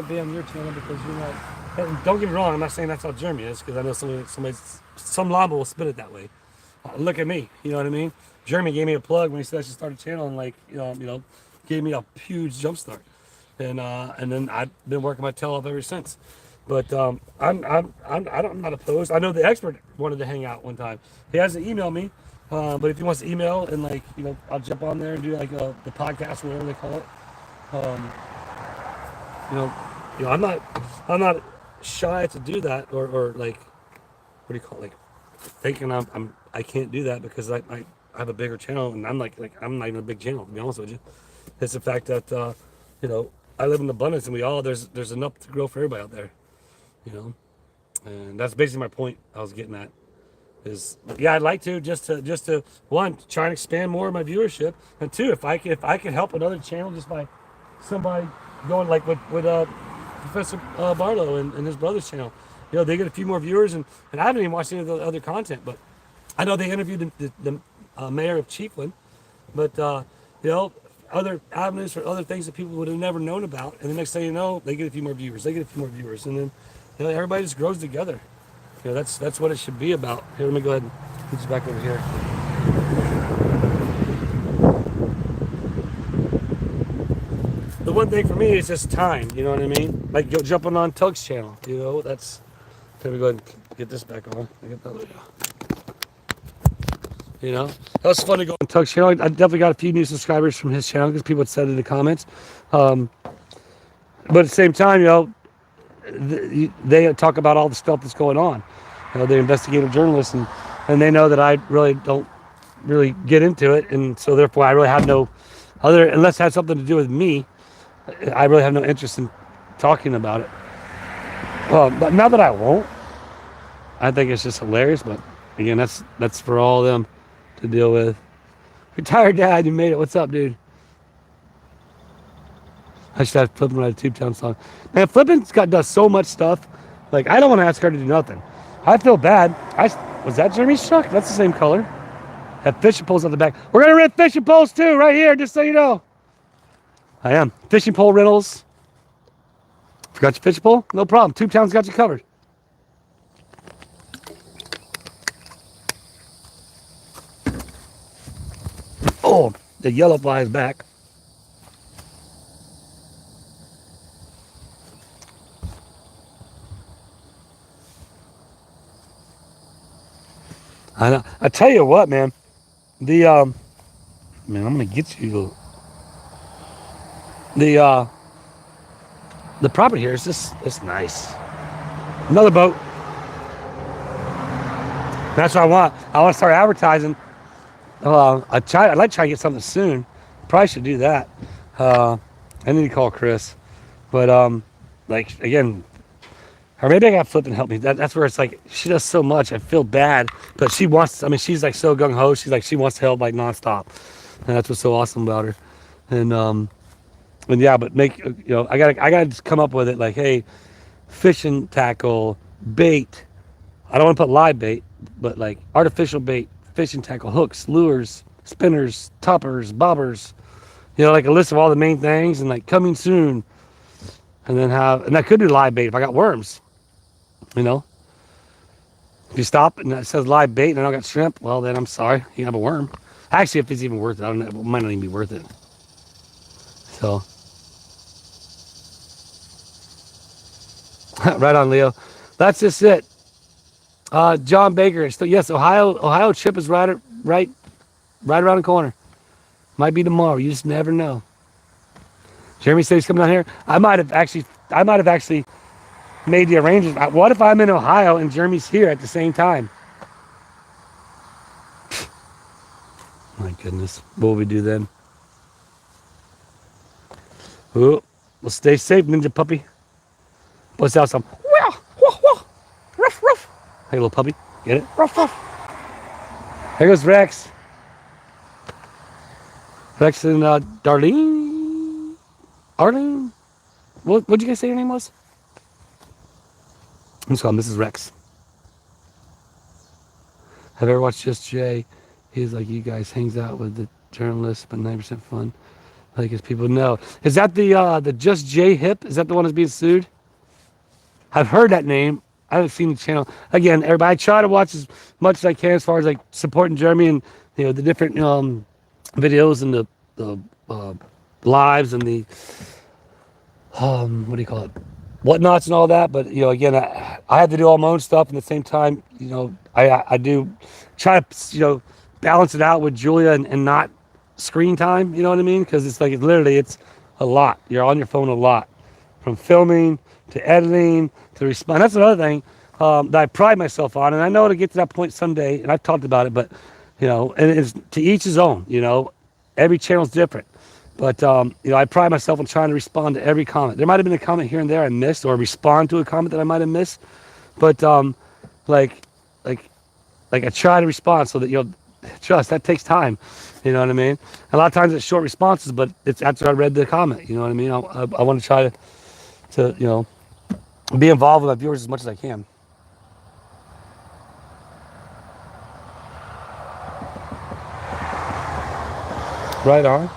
be on your channel because you're not. And don't get me wrong, I'm not saying that's how Jeremy is, because I know some llama will spit it that way. Look at me, you know what I mean? Jeremy gave me a plug when he said I should start a channel, and like, gave me a huge jump start, and then I've been working my tail off ever since. But I'm not opposed. I know the expert wanted to hang out one time. He hasn't emailed me, but if he wants to email, and like, I'll jump on there and do like the podcast, whatever they call it. I'm not shy to do that, or like, what do you call it? Like thinking I can't do that because I have a bigger channel, and I'm like I'm not even a big channel, to be honest with you. It's the fact that I live in abundance, and there's enough to grow for everybody out there, and that's basically my point I was getting at. Is yeah, I'd like to just to one, try and expand more of my viewership, and two, if I could help another channel just by somebody going like with Professor Barlow and his brother's channel. They get a few more viewers, and I haven't even watched any of the other content, but I know they interviewed the mayor of Chiefland, but other avenues for other things that people would have never known about, and the next thing you know, they get a few more viewers, and then everybody just grows together. That's what it should be about. Here, let me go ahead and put you back over here. The one thing for me is just time, you know what I mean? Like jumping on Tug's channel, that's. Let me go ahead and get this back on. That was fun to go on Tug's channel. I definitely got a few new subscribers from his channel because people had said it in the comments. But at the same time, they talk about all the stuff that's going on. They're investigative journalists, and they know that I really don't really get into it, and so therefore I really have no other, unless it has something to do with me, I really have no interest in talking about it. But not that I won't. I think it's just hilarious, but again, that's for all of them to deal with. Retired dad, you made it. What's up, dude? I should have Flippin' write a Tube Town song. Man, Flippin's does so much stuff. Like, I don't want to ask her to do nothing. I feel bad. Was that Jeremy's truck? That's the same color. Have fishing poles on the back. We're gonna rent fishing poles too, right here, just so you know. I am. Fishing pole rentals. Forgot your fishing pole? No problem. Tube Town's got you covered. Oh, the yellow fly is back. I know. I tell you what, man. Man, I'm gonna get you. The property here is just it's nice. Another boat. That's what I want. I want to start advertising. I'd like to try to get something soon. Probably should do that. I need to call Chris, but like again, or maybe I got Flip and help me. That's where it's like she does so much. I feel bad, but she wants. I mean, she's like so gung ho. She's like she wants to help like nonstop, and that's what's so awesome about her. And yeah, but I gotta just come up with it. Like, hey, fishing tackle, bait. I don't want to put live bait, but like artificial bait, fishing tackle, hooks, lures, spinners, toppers, bobbers. Like a list of all the main things, and like coming soon. And I could do live bait if I got worms. If you stop and it says live bait and I don't got shrimp, well then I'm sorry, you have a worm. Actually, if it's even worth it, I don't know, it might not even be worth it. So, right on, Leo. That's just it. John Baker, yes, Ohio trip is right around the corner. Might be tomorrow. You just never know. Jeremy said he's coming down here. I might have actually made the arrangements. What if I'm in Ohio and Jeremy's here at the same time? My goodness. What will we do then? Ooh, well, stay safe, Ninja Puppy. What's out some? Ruff, ruff. Hey, little puppy. Get it? Ruff, ruff. Here goes Rex. Rex and Darlene. Arlene? What'd you guys say your name was? I'm just calling Mrs. Rex. Have you ever watched Just Jay? He's like you guys, hangs out with the journalists, but 90% fun. Like as people know. Is that the Just Jay hip? Is that the one that's being sued? I've heard that name. I haven't seen the channel. Again, everybody, I try to watch as much as I can as far as like supporting Jeremy and the different videos and the lives and the what do you call it, whatnots and all that. But again, I have to do all my own stuff, and at the same time, I do try to balance it out with Julia and not screen time. You know what I mean? Because it's like it's a lot. You're on your phone a lot, from filming to editing to respond. That's another thing that I pride myself on, and I know to get to that point someday. And I've talked about it, but and it's to each his own. Every channel's different. But, I pride myself on trying to respond to every comment. There might have been a comment here and there I missed, or respond to a comment that I might have missed. But, like I try to respond so that, trust, that takes time. You know what I mean? A lot of times it's short responses, but it's after I read the comment. You know what I mean? I want to try to be involved with my viewers as much as I can. Right on.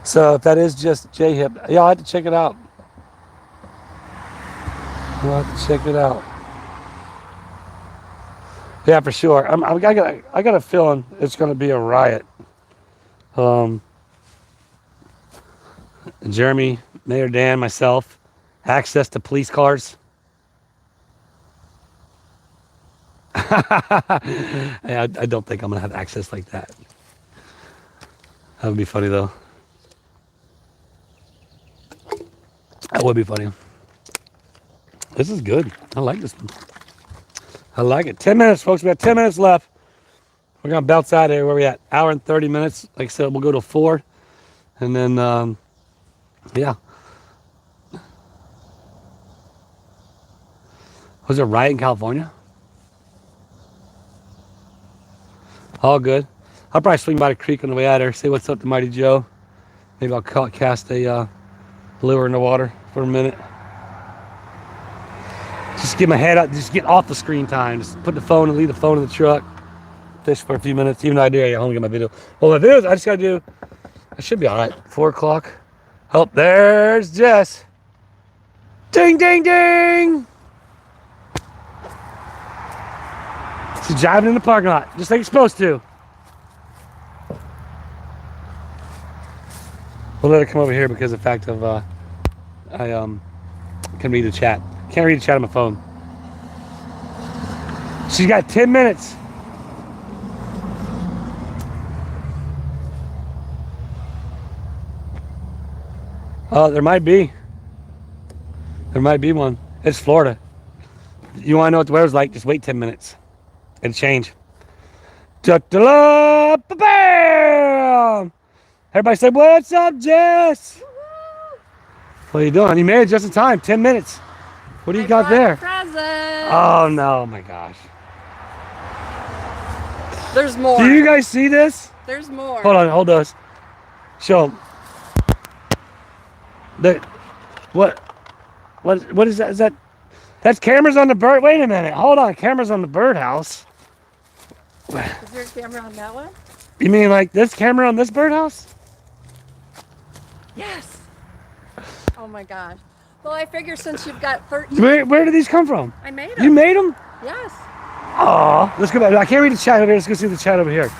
So if that is just J-Hip, I'll have to check it out. I'll have to check it out. Yeah, for sure. I got a feeling it's going to be a riot. Jeremy, Mayor Dan, myself, access to police cars. I don't think I'm going to have access like that. That would be funny, though. That would be funny. This is good. I like this one. I like it. 10 minutes, folks. We got 10 minutes left. We're going to bounce out of here. Where we at? Hour and 30 minutes. Like I said, we'll go to 4. And then, yeah. Was there a riot in California? All good. I'll probably swing by the creek on the way out there, say what's up to Mighty Joe. Maybe I'll cast a lure in the water for a minute. Just get my head up, just get off the screen time. Just put the phone and leave the phone in the truck. Fish for a few minutes, even though I do at home get my video. Well, my videos, I just gotta do, I should be all right. 4 o'clock. Oh, there's Jess. Ding, ding, ding. She's driving in the parking lot, just like you're supposed to. We'll let her come over here because of the fact of I can read the chat. Can't read the chat on my phone. She's got 10 minutes. There might be. There might be one. It's Florida. You want to know what the weather's like? Just wait 10 minutes. It'll change. Bam! Everybody say, what's up, Jess? Woo-hoo! What are you doing? You made it just in time. 10 minutes. What do you got there? Oh, no. Oh, my gosh. There's more. Do you guys see this? There's more. Hold on. Hold those. Show. What is that? Is that? That's cameras on the bird. Wait a minute. Hold on. Cameras on the birdhouse. Is there a camera on that one? You mean like this camera on this birdhouse? Yes. Oh my gosh. Well, I figure since you've got 13. Where did these come from? I made them. You made them? Yes. Oh, let's go back. I can't read the chat over here. Let's go see the chat over here.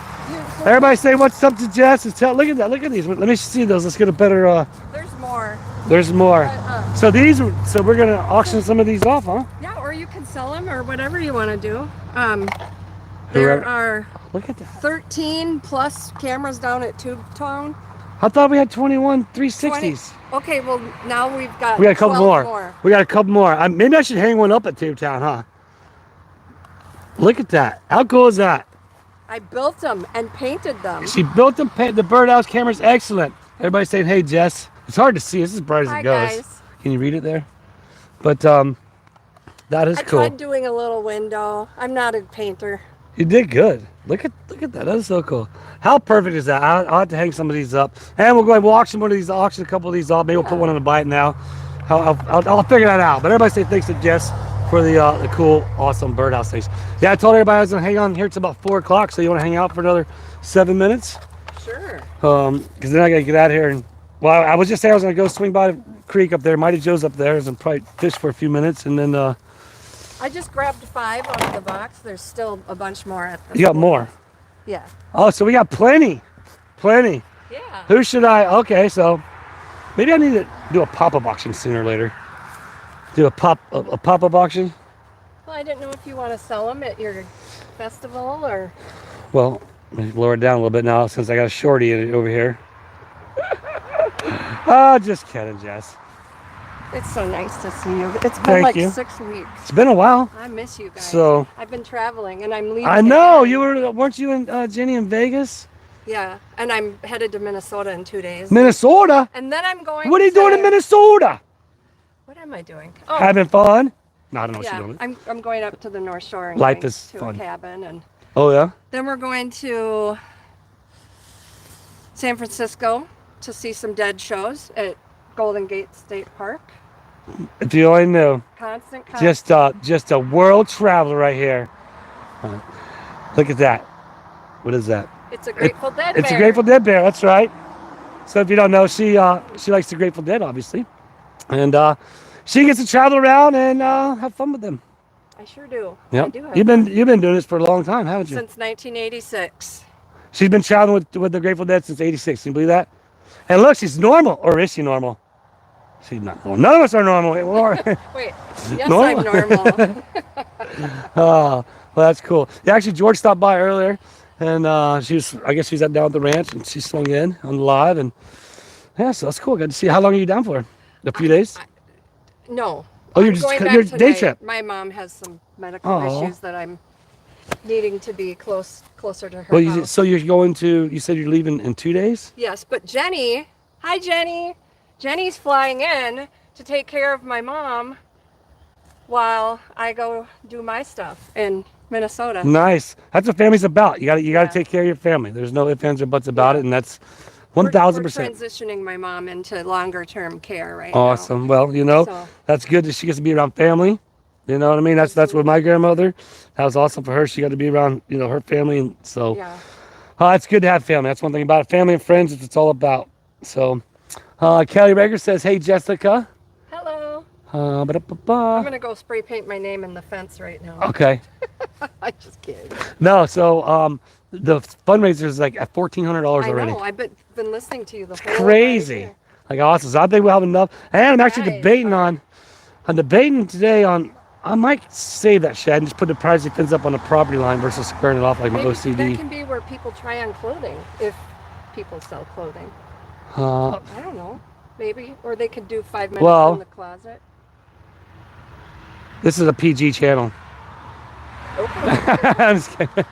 Everybody say what's up to Jess. Look at that. Look at these. Let me see those. Let's get a better. There's more. There's more. So we're gonna auction some of these off, huh? Yeah, or you can sell them or whatever you want to do. There are look at that. 13 plus cameras down at Tube Town. I thought we had 21 360s. Okay, well now we got a couple 12 more. We got a couple more. Maybe I should hang one up at Tube Town, huh? Look at that. How cool is that? I built them and painted them. She built them. The birdhouse camera's excellent. Everybody's saying, hey, Jess. It's hard to see. It's as bright as it goes. Guys. Can you read it there? But that is cool. I tried doing a little window. I'm not a painter. You did good. Look at that. That is so cool. How perfect is that? I'll have to hang some of these up, and we'll go ahead and auction one of these. Auction a couple of these off. Maybe we'll put one on the bite now. I'll figure that out. But everybody say thanks to Jess for the cool, awesome birdhouse things. Yeah, I told everybody I was gonna hang on here. It's about 4 o'clock, so you want to hang out for another 7 minutes? Sure. Because then I gotta get out of here and. Well, I was just saying I was gonna go swing by the creek up there. Mighty Joe's up there, and probably fish for a few minutes, and then. I just grabbed 5 out of the box. There's still a bunch more at the. You got more. Yeah. Oh, so we got plenty. Yeah. Who should I? Okay, so maybe I need to do a pop-up auction sooner or later. Do a pop-up auction. Well, I didn't know if you want to sell them at your festival or. Well, let me lower it down a little bit now since I got a shorty in it over here. Oh, just kidding, Jess. It's so nice to see you. It's been like 6 weeks. It's been a while. I miss you guys. So I've been traveling and I'm leaving. I know weren't you and Jenny in Vegas? Yeah, and I'm headed to Minnesota in 2 days. Minnesota? And then I'm going. What are you doing in Minnesota? What am I doing? Oh, having fun? No, I don't know what yeah, you're doing. I'm going up to the North Shore and Life going is to fun. a cabin and. Oh yeah. Then we're going to San Francisco to see some dead shows at Golden Gate State Park. If you only knew. Constant. Just a world traveler right here. Look at that. What is that? It's a Grateful Dead bear. It's a Grateful Dead bear. That's right. So if you don't know, she likes the Grateful Dead, obviously, and she gets to travel around and have fun with them. I sure do. Yep. I do have You've been doing this for a long time, haven't you? Since 1986. She's been traveling with the Grateful Dead since '86. Can you believe that? And look, she's normal, or is she normal? She's not normal. None of us are normal. Wait. Yes, I'm normal. Oh, well, that's cool. Yeah, actually, George stopped by earlier, and I guess she's down at the ranch, and she swung in on the live, and yeah, so that's cool. Good to see. How long are you down for? A few days? No. Oh, you're your day trip. My mom has some medical issues that I'm needing to be closer to her. Well, house. so you're going to? You said you're leaving in 2 days? Yes, but Jenny. Hi, Jenny. Jenny's flying in to take care of my mom while I go do my stuff in Minnesota. Nice. That's what family's about. You got to Yeah. take care of your family. There's no ifs, ands, or buts about Yeah. it, and that's We're 1,000%. transitioning my mom into longer term care right Awesome. now. Well, you know, So- that's good that she gets to be around family. You know what I mean? That's what my grandmother. That was awesome for her. She got to be around, you know, her family, and so Yeah. it's good to have family. That's one thing about it. Family and friends. It's all about. So, Kelly Rager says, "Hey Jessica." Hello. Ba-da-ba-ba. I'm gonna go spray paint my name in the fence right now. Okay. I just kidding. No, so the fundraiser is like at $1,400 I already. know. I've been listening to you the whole Crazy. ride Like awesome. So I think we'll have enough. And I'm actually Nice. debating on. I'm debating today on. I might save that shed and just put the privacy fence up on the property line versus squaring it off like my here. Maybe OCD. that can be where people try on clothing if people sell clothing. Uh, I don't know. Maybe, or they could do 5 minutes Well- in the closet. this is a PG channel. Okay. I'm just kidding.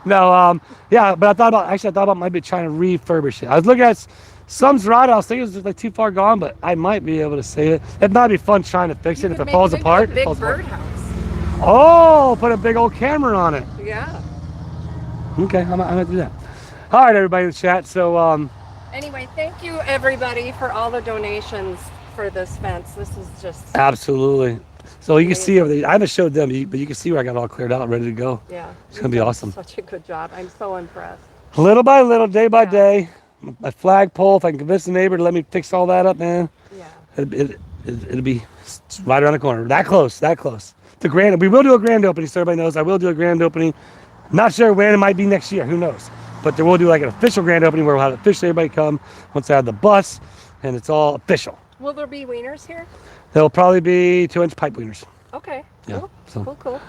No, yeah, but I thought about maybe trying to refurbish it. I was looking at some Zerata. I was thinking it was just like too far gone, but I might be able to save it. It might be fun trying to fix it. If it falls apart, a it big falls apart. birdhouse. Oh, put a big old camera on it. Yeah. Okay, I'm gonna do that. All right, everybody in the chat. So, Anyway, thank you everybody for all the donations for this fence. This is just absolutely. So you can see Amazing. everything. I haven't showed them, but you can see where I got it all cleared out, ready to go. yeah. It's gonna be you've done awesome. Such a good job. I'm so impressed. Little by little, day by Yeah. day. My flagpole. If I can convince the neighbor to let me fix all that up, man, Yeah. it'll be right around the corner. That close. That close. The grand. We will do a grand opening, so everybody knows. I will do a grand opening. Not sure when. It might be next year. Who knows? But there will do like an official grand opening where we'll have officially everybody come once I have the bus, and it's all official. Will there be wieners here? There'll probably be 2-inch pipe wieners. Okay. Yeah, Cool. so- Cool. All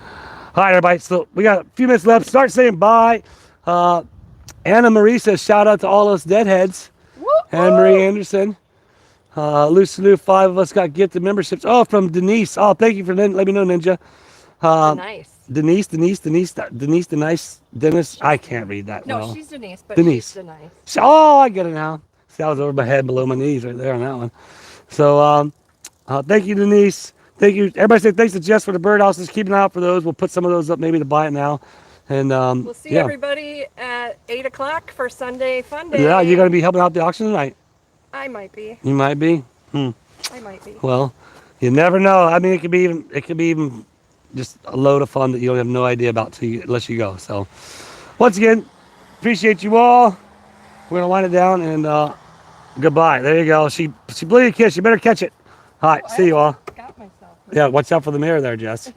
right, everybody. So we got a few minutes left. Start saying bye. Anna Marie says shout out to all those deadheads. Woo! Anne Marie Anderson. Loose Lou, 5 of us got gifted memberships. Oh, from Denise. Oh, thank you for letting me know, Ninja. Nice. Denise, Dennis. I can't read that. No, well. she's Denise, but Denise. she's Denise. Oh, I get it now. See, I was over my head, below my knees, right there on that one. So, thank you, Denise. Thank you. Everybody say thanks to Jess for the birdhouses. Keep an eye out for those. We'll put some of those up maybe to buy it now. And We'll see yeah. everybody at 8 o'clock for Sunday Fun Day. Yeah, you're gonna be helping out the auction tonight. I might be. You might be. I might be. Well, you never know. I mean, it could be even just a load of fun that you don't have no idea about unless you go. So, once again, appreciate you all. We're gonna wind it down and goodbye. There you go. She blew you a kiss. You better catch it. All right, see you all. Got myself. Yeah, watch out for the mirror there, Jess.